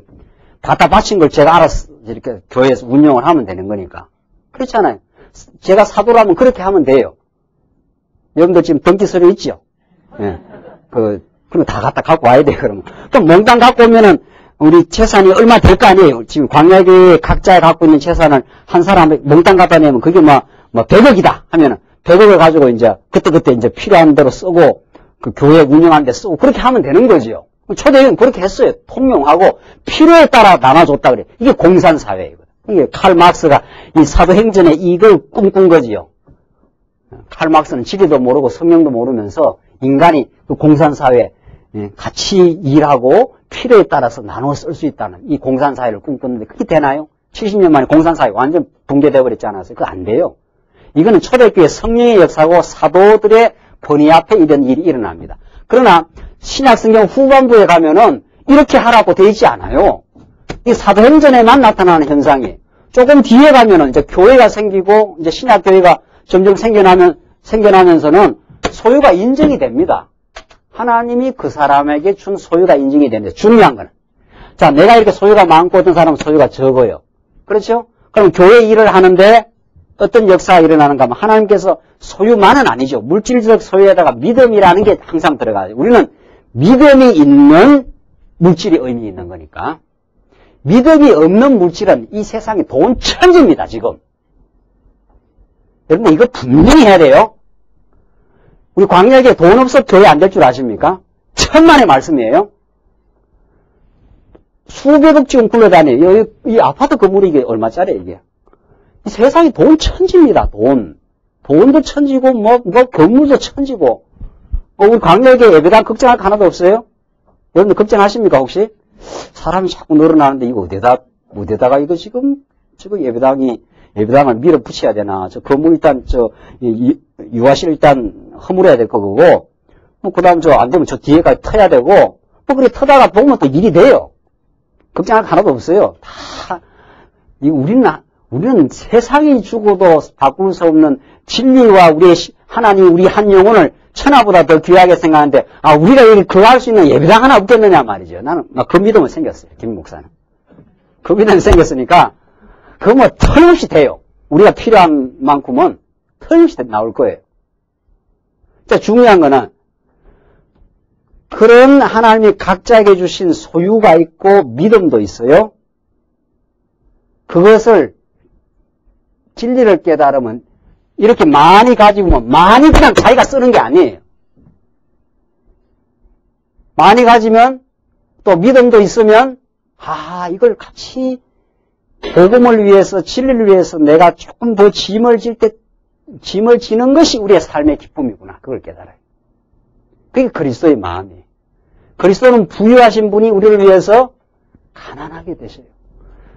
갖다 바친 걸 제가 알아서 이렇게 교회에서 운영을 하면 되는 거니까. 그렇잖아요. 제가 사도라면 그렇게 하면 돼요. 여러분들 지금 등기 서류 있죠? 예. 그럼 다 갖다 갖고 와야 돼요, 그러면. 그럼 몽땅 갖고 오면은 우리 재산이 얼마 될 거 아니에요? 지금 광야교회 각자 갖고 있는 재산을 한 사람에 몽땅 갖다 내면 그게 뭐 100억이다 하면은 100억을 가지고 이제 그때 이제 필요한 대로 쓰고 그 교회 운영하는 데 쓰고 그렇게 하면 되는 거죠. 초대교회는 그렇게 했어요. 통용하고 필요에 따라 나눠줬다 그래. 이게 공산사회이거든. 이게 칼 막스가 이 사도행전에 이걸 꿈꾼 거지요. 칼 막스는 지리도 모르고 성경도 모르면서 인간이 그 공산사회 같이 일하고 필요에 따라서 나눠 쓸 수 있다는 이 공산사회를 꿈꾸는데 그게 되나요? 70년 만에 공산사회 완전 붕괴되어 버렸지 않았어요? 그거 안 돼요. 이거는 초대교회 성령의 역사고 사도들의 번위 앞에 이런 일이 일어납니다. 그러나 신약성경 후반부에 가면은 이렇게 하라고 되어 있지 않아요. 이 사도행전에만 나타나는 현상이에요. 조금 뒤에 가면은 이제 교회가 생기고 이제 신약교회가 점점 생겨나면서는 소유가 인정이 됩니다. 하나님이 그 사람에게 준 소유가 인정이 되는데 중요한 거는 자, 내가 이렇게 소유가 많고 어떤 사람은 소유가 적어요. 그렇죠? 그럼 교회 일을 하는데 어떤 역사가 일어나는가 하면 하나님께서 소유만은 아니죠. 물질적 소유에다가 믿음이라는 게 항상 들어가요. 우리는 믿음이 있는 물질이 의미 있는 거니까. 믿음이 없는 물질은 이 세상이 돈 천지입니다, 지금. 여러분, 이거 분명히 해야 돼요. 우리 광야에 돈 없어 교회 안 될 줄 아십니까? 천만의 말씀이에요. 수백억 지금 굴러다녀요. 이 아파트 건물이 이게 얼마짜리 이게? 이 세상이 돈 천지입니다, 돈. 돈도 천지고, 건물도 천지고. 우리 광야에 예배당 걱정할 거 하나도 없어요? 여러분들 걱정하십니까, 혹시? 사람이 자꾸 늘어나는데, 이거 어디다가 이거 지금 예배당을 밀어붙여야 되나. 저 건물 일단, 유아실 일단 허물어야 될 거고, 그 다음 안 되면 저 뒤에까지 터야 되고, 그래 터다가 보면 또 일이 돼요. 걱정할 거 하나도 없어요. 우리는 세상이 죽어도 바꿀 수 없는 진리와 하나님 우리 한 영혼을 천하보다 더 귀하게 생각하는데, 우리가 그거 할 수 있는 예배당 하나 없겠느냐 말이죠. 나는 그 믿음은 생겼어요, 김 목사는. 그 믿음이 생겼으니까, 그거 뭐 털없이 돼요. 우리가 필요한 만큼은 털없이 나올 거예요. 자, 중요한 거는, 그런 하나님이 각자에게 주신 소유가 있고 믿음도 있어요. 그것을 진리를 깨달으면 이렇게 많이 가지고 많이 그냥 자기가 쓰는 게 아니에요. 많이 가지면 또 믿음도 있으면 이걸 같이 복음을 위해서 진리를 위해서 내가 조금 더 짐을 지는 것이 우리의 삶의 기쁨이구나. 그걸 깨달아요. 그게 그리스도의 마음이에요. 그리스도는 부유하신 분이 우리를 위해서 가난하게 되셔요.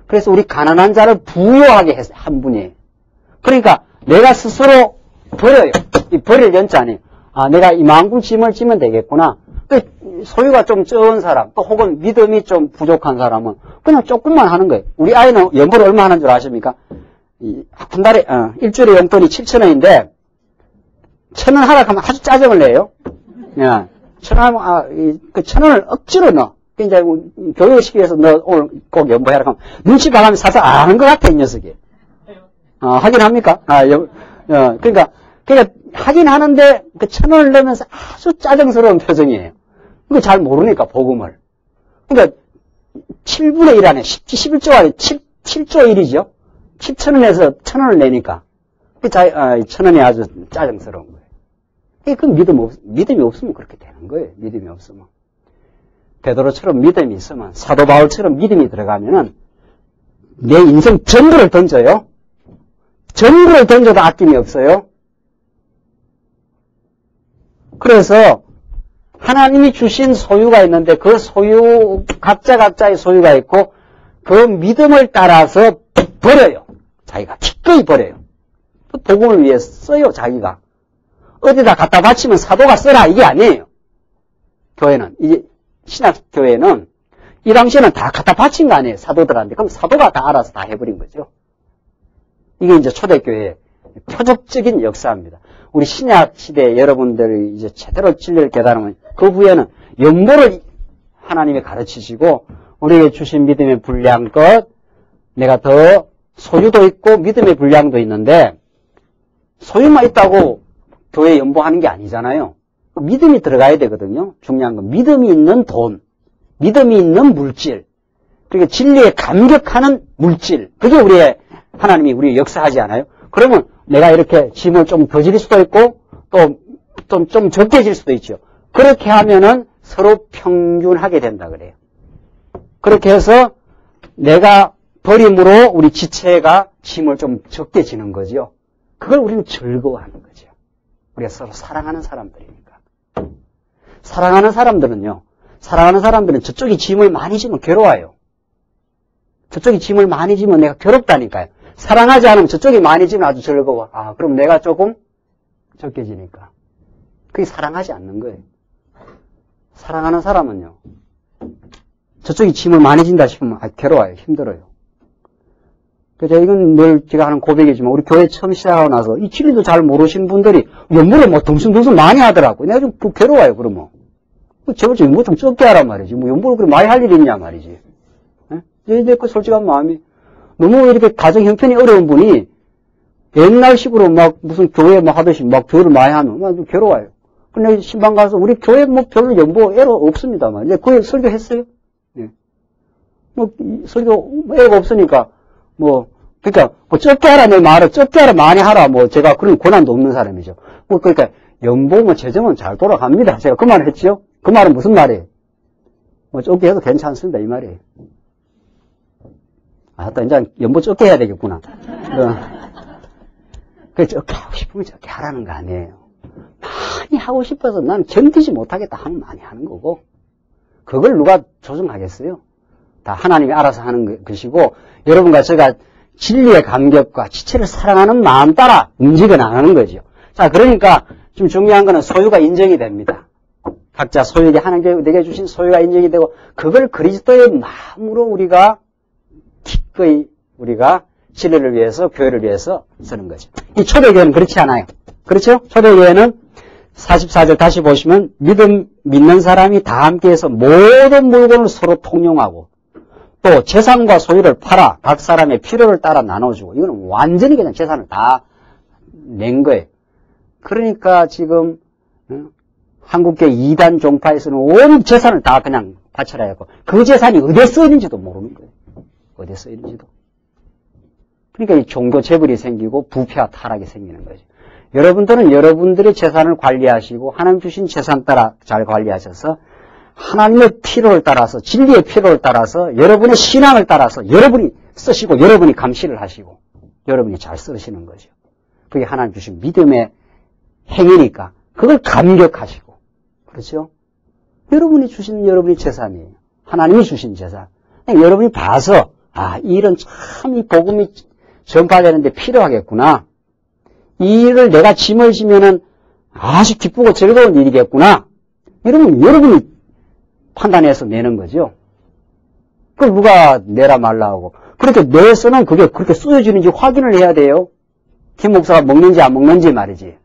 그래서 우리 가난한 자를 부유하게 한 분이에요. 그러니까 내가 스스로 버려요. 이 버릴 연자 아니에요. 내가 이만큼 짐을 지면 되겠구나. 소유가 좀 적은 사람, 또 혹은 믿음이 좀 부족한 사람은 그냥 조금만 하는 거예요. 우리 아이는 연보를 얼마 하는 줄 아십니까? 한 달에, 일주일에 용돈이 7,000원인데, 1,000원 하라 하면 아주 짜증을 내요. 야, 1,000원, 그 1,000원을 억지로 넣어. 이제 교육시키면서 너 오늘 꼭 연보해라 하면 눈치 봐가면서 사서 안 하는 것 같아, 이 녀석이. 하긴 합니까? 그러니까 하긴 하는데 그 1,000원을 내면서 아주 짜증스러운 표정이에요. 그거 잘 모르니까, 복음을. 그러니까 7분의 1 안에 11조 안에 7조 1이죠. 7,000원에서 1,000원을 내니까. 1,000원이 아주 짜증스러운 거예요. 그 믿음이 없으면 그렇게 되는 거예요. 믿음이 없으면. 베드로처럼 믿음이 있으면, 사도 바울처럼 믿음이 들어가면은 내 인생 전부를 던져요. 전부를 던져도 아낌이 없어요. 그래서 하나님이 주신 소유가 있는데 그 소유, 각자의 소유가 있고 그 믿음을 따라서 버려요. 자기가 기꺼이 버려요. 그 복음을 위해 써요, 자기가. 어디다 갖다 바치면 사도가 써라, 이게 아니에요. 교회는, 이제 신학교회는 이 당시에는 다 갖다 바친 거 아니에요, 사도들한테. 그럼 사도가 다 알아서 다 해버린 거죠. 이게 이제 초대교회의 표적적인 역사입니다. 우리 신약 시대에 여러분들이 이제 제대로 진리를 깨달으면 그 후에는 연보를 하나님이 가르치시고 우리에게 주신 믿음의 분량껏 내가 더 소유도 있고 믿음의 분량도 있는데 소유만 있다고 교회에 연보하는 게 아니잖아요. 믿음이 들어가야 되거든요. 중요한 건 믿음이 있는 돈, 믿음이 있는 물질, 그러니까 진리에 감격하는 물질, 그게 우리의 하나님이 우리 역사하지 않아요? 그러면 내가 이렇게 짐을 좀 더 질 수도 있고 또 좀 적게 질 수도 있죠. 그렇게 하면은 서로 평균하게 된다 그래요. 그렇게 해서 내가 버림으로 우리 지체가 짐을 좀 적게 지는 거죠. 그걸 우리는 즐거워하는 거죠. 우리가 서로 사랑하는 사람들이니까. 사랑하는 사람들은 저쪽이 짐을 많이 지면 괴로워요. 저쪽이 짐을 많이 지면 내가 괴롭다니까요. 사랑하지 않으면 저쪽이 많이 지면 아주 즐거워. 아, 그럼 내가 조금 적게 지니까. 그게 사랑하지 않는 거예요. 사랑하는 사람은요, 저쪽이 짐을 많이 진다 싶으면 괴로워요. 힘들어요. 그래서 이건 늘 제가 하는 고백이지만 우리 교회 처음 시작하고 나서 이 진리도 잘 모르시는 분들이 연보를 뭐 덩숭덩숭 많이 하더라고요. 내가 좀 괴로워요, 그러면. 제발 좀 연보 좀 적게 하란 말이지. 뭐 연보를 그렇게 많이 할 일이 있냐 말이지. 내 그 솔직한 마음이 너무 이렇게 가정 형편이 어려운 분이 옛날식으로 막 무슨 교회 막 하듯이 막 교회를 많이 하면 막 좀 괴로워요. 근데 신방 가서 우리 교회 뭐 별로 연보 애로 없습니다만. 이제 그 설교했어요. 네. 뭐 설교 애가 없으니까 그러니까 적게 하라 내 말을 적게 하라 많이 하라 제가 그런 권한도 없는 사람이죠. 그러니까 연보 재정은 잘 돌아갑니다. 제가 그 말을 했죠. 그 말은 무슨 말이에요? 적게 해도 괜찮습니다 이 말이에요. 또 이제 연보 적게 해야 되겠구나. 그 적게 하고 싶으면 적게 하라는 거 아니에요. 많이 하고 싶어서 난 견디지 못하겠다 하면 많이 하는 거고, 그걸 누가 조정하겠어요? 다 하나님이 알아서 하는 것이고, 여러분과 제가 진리의 감격과 지체를 사랑하는 마음 따라 움직여 나가는 거죠. 자, 그러니까 좀 중요한 거는 소유가 인정이 됩니다. 각자 소유에게 하나님께 내게 주신 소유가 인정이 되고, 그걸 그리스도의 마음으로 우리가 기꺼이 우리가 진리를 위해서, 교회를 위해서 쓰는 거죠. 이 초대교회는 그렇지 않아요. 그렇죠? 초대교회는 44절 다시 보시면 믿는 사람이 다 함께해서 모든 물건을 서로 통용하고 또 재산과 소유를 팔아 각 사람의 필요를 따라 나눠주고, 이거는 완전히 그냥 재산을 다 낸 거예요. 그러니까 지금 한국교회 2단 종파에서는 온 재산을 다 그냥 바쳐라 했고, 그 재산이 어디에 쓰이는지도 모르는 거예요. 어디에 쓰이는지도. 그러니까 이 종교 재벌이 생기고 부패와 타락이 생기는 거죠. 여러분들은 여러분들의 재산을 관리하시고 하나님 주신 재산 따라 잘 관리하셔서 하나님의 필요를 따라서, 진리의 필요를 따라서, 여러분의 신앙을 따라서 여러분이 쓰시고 여러분이 감시를 하시고 여러분이 잘 쓰시는 거죠. 그게 하나님 주신 믿음의 행위니까 그걸 감격하시고, 그렇죠? 여러분이 주신 여러분의 재산이에요. 하나님이 주신 재산. 여러분이 봐서 이 일은 참 이 복음이 전파되는데 필요하겠구나. 이 일을 내가 짐을 지면은 아주 기쁘고 즐거운 일이겠구나. 이러면 여러분이 판단해서 내는 거죠. 그걸 누가 내라 말라 하고. 그렇게 내서는 그게 그렇게 쓰여지는지 확인을 해야 돼요. 김 목사가 먹는지 안 먹는지 말이지.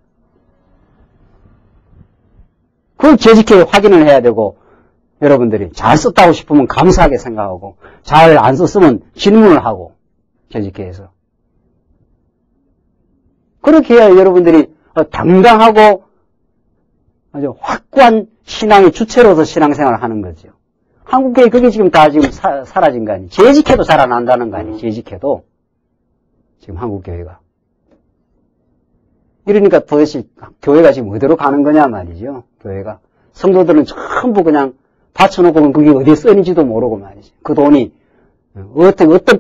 그걸 재직해 확인을 해야 되고, 여러분들이 잘 썼다고 싶으면 감사하게 생각하고, 잘 안 썼으면 질문을 하고, 재직회에서. 그렇게 해야 여러분들이 당당하고 아주 확고한 신앙의 주체로서 신앙생활을 하는 거죠. 한국교회 그게 지금 다 지금 사라진 거 아니에요. 재직회도 잘 안 한다는 거 아니에요. 재직회도. 지금 한국교회가. 이러니까 도대체 교회가 지금 어디로 가는 거냐 말이죠. 교회가. 성도들은 전부 그냥 바쳐놓고 그게 어디에 쓰는지도 모르고 말이지. 그 돈이 어떤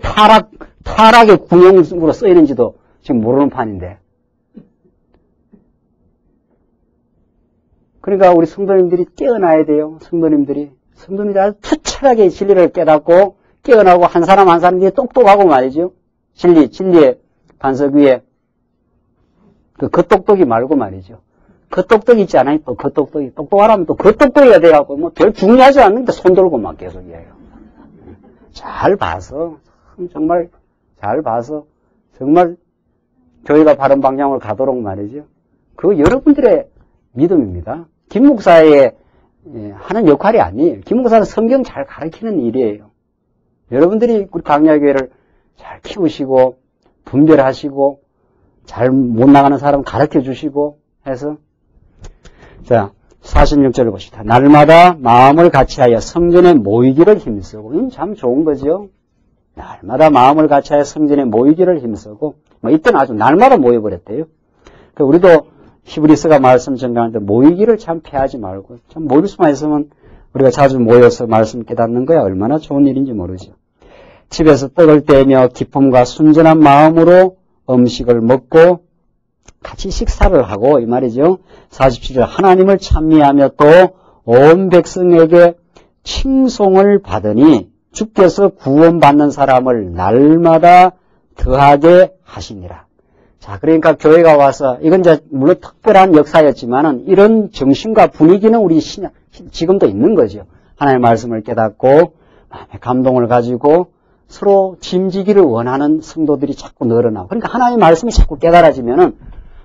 타락의 구용으로 쓰이는지도 지금 모르는 판인데. 그러니까 우리 성도님들이 깨어나야 돼요. 성도님들이 아주 투철하게 진리를 깨닫고 깨어나고 한 사람 한 사람이 똑똑하고 말이죠. 진리의 반석 위에 그 똑똑이 말고 말이죠. 겉똑똑이 있지 않아요? 또 겉똑똑이. 똑똑하라면 또 겉똑똑이가 돼갖고, 뭐, 별 중요하지 않는데 손 들고 막 계속 해요. 잘 봐서, 정말, 교회가 바른 방향으로 가도록 말이죠. 그 여러분들의 믿음입니다. 김 목사의 하는 역할이 아니에요. 김 목사는 성경 잘 가르치는 일이에요. 여러분들이 우리 강야교회를 잘 키우시고, 분별하시고, 잘 못 나가는 사람 가르쳐 주시고 해서, 자, 46절을 보시다. 날마다 마음을 같이하여 성전에 모이기를 힘쓰고. 이건 참 좋은 거죠. 날마다 마음을 같이하여 성전에 모이기를 힘쓰고. 뭐 이때는 아주 날마다 모여버렸대요. 그 우리도 히브리서가 말씀 전가하는데 모이기를 참 피하지 말고. 참 모일 수만 있으면 우리가 자주 모여서 말씀 깨닫는 거야 얼마나 좋은 일인지 모르죠. 집에서 떡을 떼며 기쁨과 순전한 마음으로 음식을 먹고 같이 식사를 하고 이 말이죠. 47절 하나님을 찬미하며 또 온 백성에게 칭송을 받으니 주께서 구원받는 사람을 날마다 더하게 하시니라. 자, 그러니까 교회가 와서 이건 이제 물론 특별한 역사였지만은 이런 정신과 분위기는 우리 신약 지금도 있는 거죠. 하나님의 말씀을 깨닫고 마음의 감동을 가지고 서로 짐지기를 원하는 성도들이 자꾸 늘어나고 그러니까 하나님의 말씀이 자꾸 깨달아지면은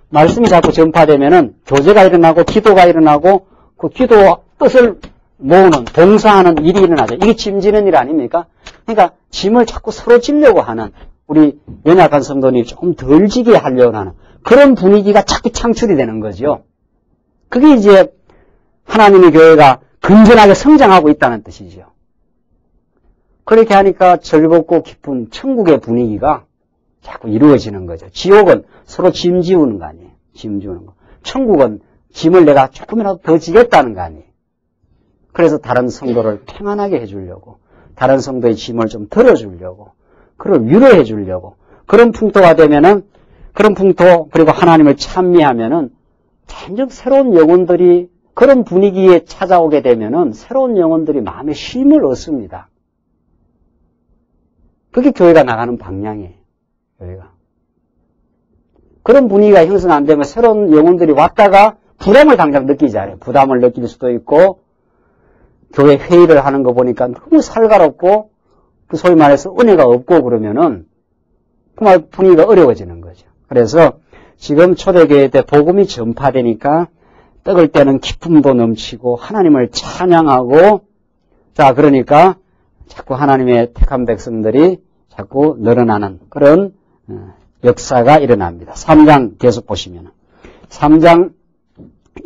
말씀이 자꾸 전파되면은 교제가 일어나고 기도가 일어나고 그 기도 뜻을 모으는 봉사하는 일이 일어나죠. 이게 짐지는 일 아닙니까? 그러니까 짐을 자꾸 서로 지려고 하는 우리 연약한 성도들이 좀 덜 지게 하려고 하는 그런 분위기가 자꾸 창출이 되는 거죠. 그게 이제 하나님의 교회가 건전하게 성장하고 있다는 뜻이죠. 그렇게 하니까 즐겁고 기쁜 천국의 분위기가 자꾸 이루어지는 거죠. 지옥은 서로 짐 지우는 거 아니에요. 짐 지우는 거. 천국은 짐을 내가 조금이라도 더 지겠다는 거 아니에요. 그래서 다른 성도를 평안하게 해주려고, 다른 성도의 짐을 좀 덜어주려고, 그걸 위로해 주려고, 그런 풍토가 되면은, 그런 풍토, 그리고 하나님을 찬미하면은, 완전 새로운 영혼들이 그런 분위기에 찾아오게 되면은, 새로운 영혼들이 마음에 쉼을 얻습니다. 그게 교회가 나가는 방향이에요. 교회가. 그런 분위기가 형성 안 되면 새로운 영혼들이 왔다가 부담을 당장 느끼지 않아요. 부담을 느낄 수도 있고, 교회 회의를 하는 거 보니까 너무 살가롭고, 그 소위 말해서 은혜가 없고 그러면은, 정말 분위기가 어려워지는 거죠. 그래서 지금 초대교회 때 복음이 전파되니까 떡을 떼는 기쁨도 넘치고, 하나님을 찬양하고, 자, 그러니까 자꾸 하나님의 택한 백성들이 자꾸 늘어나는 그런 역사가 일어납니다. 3장 계속 보시면 3장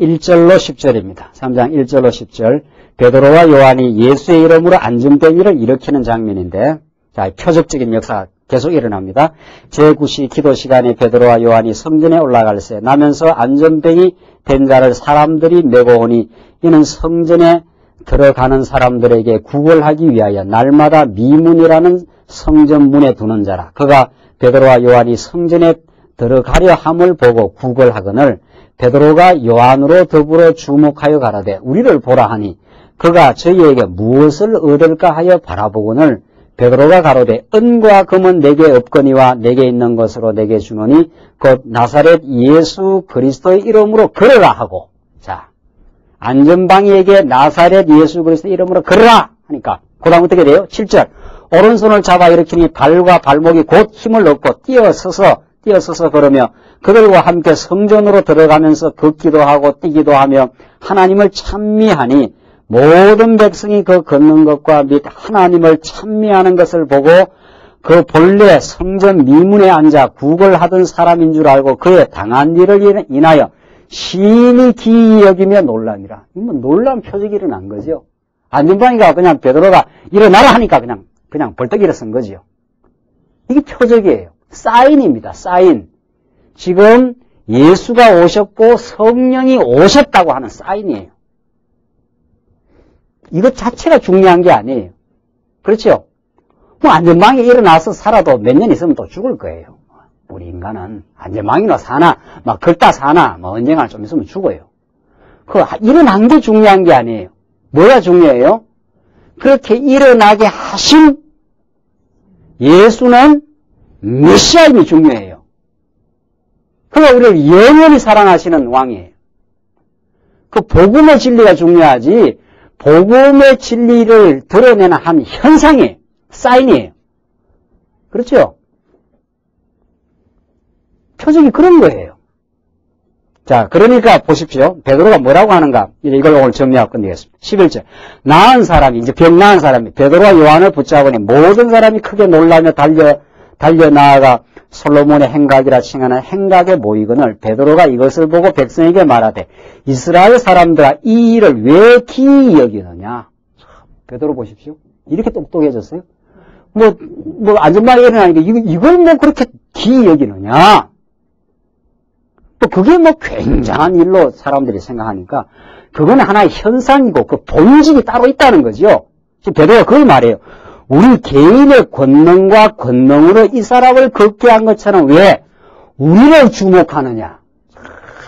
1절로 10절입니다. 3장 1절로 10절 베드로와 요한이 예수의 이름으로 안전뱅이를 일으키는 장면인데 자, 표적적인 역사 계속 일어납니다. 제9시 기도 시간에 베드로와 요한이 성전에 올라갈새 나면서 안전뱅이 된 자를 사람들이 메고 오니 이는 성전에 들어가는 사람들에게 구걸하기 위하여 날마다 미문이라는 성전 문에 두는 자라. 그가 베드로와 요한이 성전에 들어가려 함을 보고 구걸하거늘 베드로가 요한으로 더불어 주목하여 가라되 우리를 보라 하니 그가 저희에게 무엇을 얻을까 하여 바라보거늘 베드로가 가로되 은과 금은 내게 없거니와 내게 있는 것으로 내게 주노니 곧 나사렛 예수 그리스도의 이름으로 걸으라 하고 자 안전방이에게 나사렛 예수 그리스도의 이름으로 걸으라 하니까 그 다음 어떻게 돼요? 7절 오른손을 잡아 일으키니 발과 발목이 곧 힘을 얻고 뛰어서서 걸으며 그들과 함께 성전으로 들어가면서 걷기도 하고 뛰기도 하며 하나님을 찬미하니 모든 백성이 그 걷는 것과 및 하나님을 찬미하는 것을 보고 그 본래 성전 미문에 앉아 구걸하던 사람인 줄 알고 그의 당한 일을 인하여 심히 기이 여기며 놀라니라. 이건 놀라운 표적이 일어난 거죠. 안전방이가 그냥 베드로가 일어나라 하니까 그냥 벌떡 일어선 거죠. 이게 표적이에요. 사인입니다. 사인. 지금 예수가 오셨고 성령이 오셨다고 하는 사인이에요. 이것 자체가 중요한 게 아니에요. 그렇죠? 뭐 안전망에 일어나서 살아도 몇 년 있으면 또 죽을 거예요. 우리 인간은 안전망이나 사나 막 긁다 사나 뭐 언젠가 좀 있으면 죽어요. 그 일어난 게 중요한 게 아니에요. 뭐가 중요해요? 그렇게 일어나게 하신 예수는 메시아임이 중요해요. 그러니까 우리를 영원히 사랑하시는 왕이에요. 그 복음의 진리가 중요하지 복음의 진리를 드러내는 한 현상이에요. 사인이에요. 그렇죠? 표적이 그런 거예요. 자, 그러니까 보십시오. 베드로가 뭐라고 하는가? 이걸 오늘 정리하고 끝내겠습니다. 11절. 나은 사람이, 이제 병 나은 사람이 베드로와 요한을 붙잡으니 모든 사람이 크게 놀라며 달려나아가 솔로몬의 행각이라 칭하는 행각에 모이거늘 베드로가 이것을 보고 백성에게 말하되 이스라엘 사람들아 이 일을 왜 기이 여기느냐? 베드로 보십시오. 이렇게 똑똑해졌어요. 뭐 안전망에 일어나니까 이걸 뭐 그렇게 기이 여기느냐? 또 그게 뭐 굉장한 일로 사람들이 생각하니까 그거는 하나의 현상이고 그 본질이 따로 있다는 거죠. 지금 베드로가 그걸 말해요. 우리 개인의 권능과 권능으로 이 사람을 걷게 한 것처럼 왜 우리를 주목하느냐.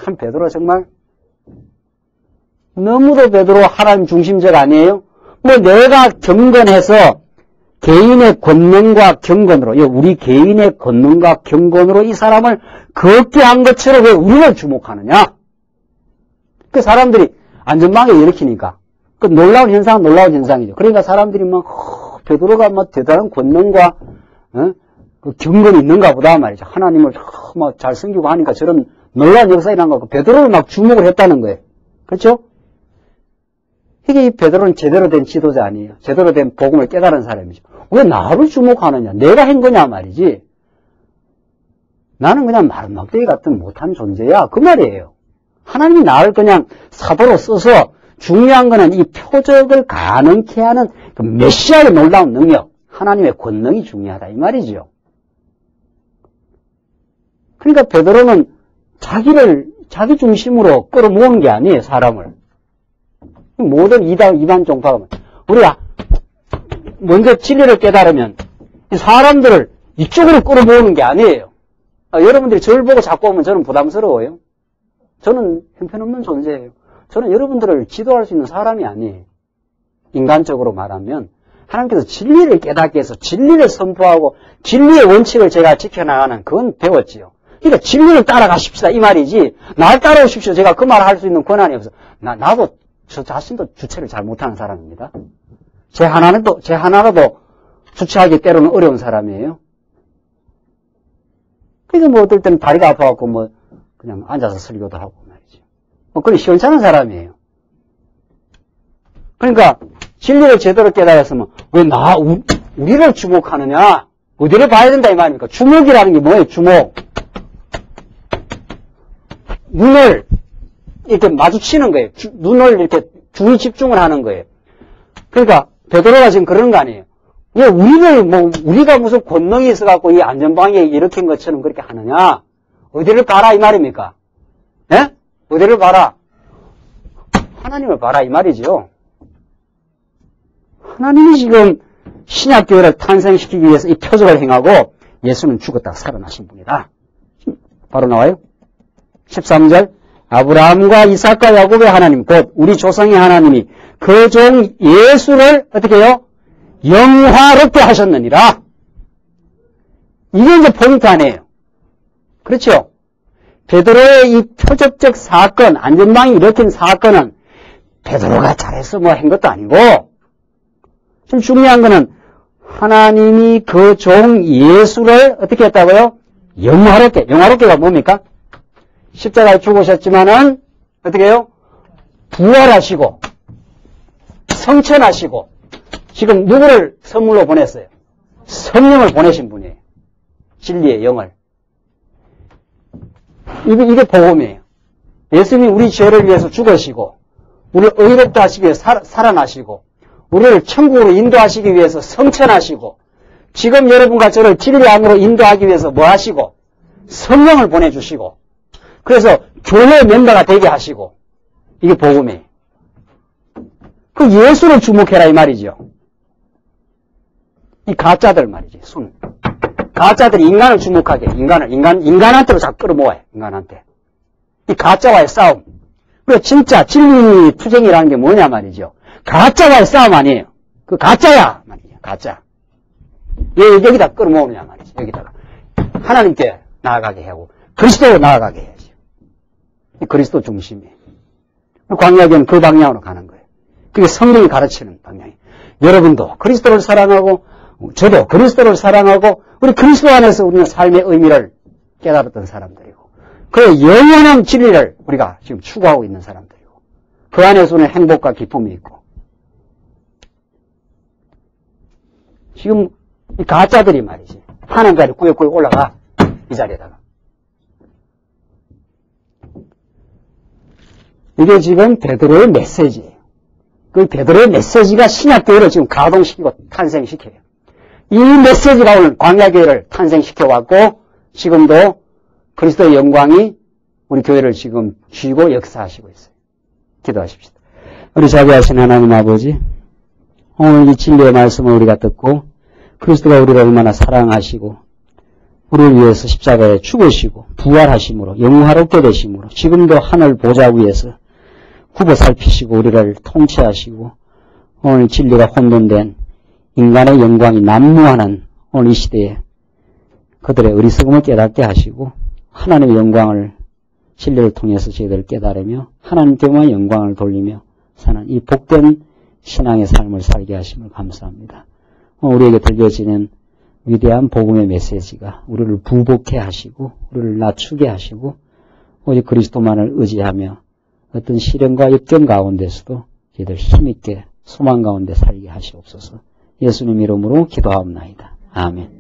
참 베드로 정말 너무도 베드로 하나님 중심적 아니에요? 뭐 내가 경건해서 개인의 권능과 경건으로, 우리 개인의 권능과 경건으로 이 사람을 걷게 한 것처럼 왜 우리를 주목하느냐? 그 사람들이 안전망에 일으키니까. 그 놀라운 현상은 놀라운 현상이죠. 그러니까 사람들이 막, 베드로가 막 대단한 권능과, 그 경건이 있는가 보다 말이죠. 하나님을 막 잘 섬기고 하니까 저런 놀라운 역사가 일어난 거고, 베드로를 막 주목을 했다는 거예요. 그렇죠? 이게 이 베드로는 제대로 된 지도자 아니에요. 제대로 된 복음을 깨달은 사람이죠. 왜 나를 주목하느냐? 내가 한 거냐 말이지. 나는 그냥 마름막대기 같은 못한 존재야. 그 말이에요. 하나님이 나를 그냥 사도로 써서 중요한 거는 이 표적을 가능케 하는 그 메시아의 놀라운 능력, 하나님의 권능이 중요하다 이 말이죠. 그러니까 베드로는 자기 중심으로 끌어모은 게 아니에요. 사람을. 모든 이반 종파가 우리가 먼저 진리를 깨달으면 사람들을 이쪽으로 끌어모으는 게 아니에요. 여러분들이 저를 보고 자꾸 오면 저는 부담스러워요. 저는 형편없는 존재예요. 저는 여러분들을 지도할 수 있는 사람이 아니에요. 인간적으로 말하면 하나님께서 진리를 깨닫게 해서 진리를 선포하고 진리의 원칙을 제가 지켜나가는 그건 배웠지요. 그러니까 진리를 따라가십시다 이 말이지 날 따라오십시오. 제가 그 말을 할 수 있는 권한이 없어. 나도 저 자신도 주체를 잘 못하는 사람입니다. 제 하나라도 주체하기 때로는 어려운 사람이에요. 그러니까 뭐 어떨 때는 다리가 아파갖고 뭐 그냥 앉아서 설교도 하고 말이죠. 뭐 그런 시원찮은 사람이에요. 그러니까 진리를 제대로 깨달았으면 왜 우리를 주목하느냐? 어디를 봐야 된다 이 말입니까? 주목이라는 게 뭐예요? 주목. 눈을 이렇게 마주치는 거예요. 눈을 이렇게 주의 집중을 하는 거예요. 그러니까 베드로가 지금 그러는 거 아니에요. 왜 우리가 무슨 권능이 있어갖고 이 안전방에 일으킨 것처럼 그렇게 하느냐? 어디를 봐라 이 말입니까? 예? 어디를 봐라? 하나님을 봐라 이 말이죠. 하나님이 지금 신약교회를 탄생시키기 위해서 이 표적을 행하고 예수는 죽었다가 살아나신 분이다. 바로 나와요. 13절. 아브라함과 이삭과 야곱의 하나님 곧 우리 조상의 하나님이 그 종 예수를 어떻게 해요? 영화롭게 하셨느니라. 이게 이제 포인트 아니에요. 그렇죠? 베드로의 이 표적적 사건, 안전망이 일으킨 사건은 베드로가 잘해서 뭐 한 것도 아니고 좀 중요한 거는 하나님이 그 종 예수를 어떻게 했다고요? 영화롭게. 영화롭게가 뭡니까? 십자가에 죽으셨지만은 어떻게 해요? 부활하시고 성천하시고 지금 누구를 선물로 보냈어요? 성령을 보내신 분이에요. 진리의 영을. 이게 복음이에요. 예수님이 우리 죄를 위해서 죽으시고 우리를 의롭다 하시기 위해서 살아나시고 우리를 천국으로 인도하시기 위해서 성천하시고 지금 여러분과 저를 진리 안으로 인도하기 위해서 뭐 하시고 성령을 보내주시고 그래서 교회 멤버가 되게 하시고 이게 복음이에요. 그 예수를 주목해라 이 말이죠. 이 가짜들 말이지. 순. 가짜들이 인간을 주목하게, 인간한테로 자꾸 끌어모아요. 인간한테. 이 가짜와의 싸움. 그리고 진짜 진리 투쟁이라는 게 뭐냐 말이죠. 가짜와의 싸움 아니에요. 그 가짜야 말이죠. 가짜. 왜 여기다 끌어모으느냐 말이죠. 여기다가 하나님께 나아가게 하고 그리스도로 나아가게 해야죠. 이 그리스도 중심이에요. 광야교는 그 방향으로 가는 거예요. 그게 성경이 가르치는 방향이에요. 여러분도 그리스도를 사랑하고 저도 그리스도를 사랑하고 우리 그리스도 안에서 우리는 삶의 의미를 깨달았던 사람들이고 그 영원한 진리를 우리가 지금 추구하고 있는 사람들이고 그 안에서는 행복과 기쁨이 있고 지금 이 가짜들이 말이지 하나님까지 꾸역꾸역 올라가 이 자리에다가 이게 지금 베드로의 메시지예요. 그 베드로의 메시지가 신약교회를 지금 가동시키고 탄생시켜요. 이 메시지가 오늘 광야교회를 탄생시켜왔고 지금도 그리스도의 영광이 우리 교회를 지금 쥐고 역사하시고 있어요. 기도하십시다. 우리 자비하신 하나님 아버지, 오늘 이 진리의 말씀을 우리가 듣고 그리스도가 우리를 얼마나 사랑하시고 우리를 위해서 십자가에 죽으시고 부활하심으로 영화롭게 되심으로 지금도 하늘 보좌 위에서 굽어 살피시고 우리를 통치하시고 오늘 진리가 혼돈된 인간의 영광이 난무하는 오늘 이 시대에 그들의 어리석음을 깨닫게 하시고 하나님의 영광을 진리를 통해서 저희들을 깨달으며 하나님께만 영광을 돌리며 사는 이 복된 신앙의 삶을 살게 하심을 감사합니다. 우리에게 들려지는 위대한 복음의 메시지가 우리를 부복해 하시고 우리를 낮추게 하시고 오직 그리스도만을 의지하며 어떤 시련과 역경 가운데서도 저희들 힘있게 소망 가운데 살게 하시옵소서. 예수님 이름으로 기도하옵나이다. 아멘.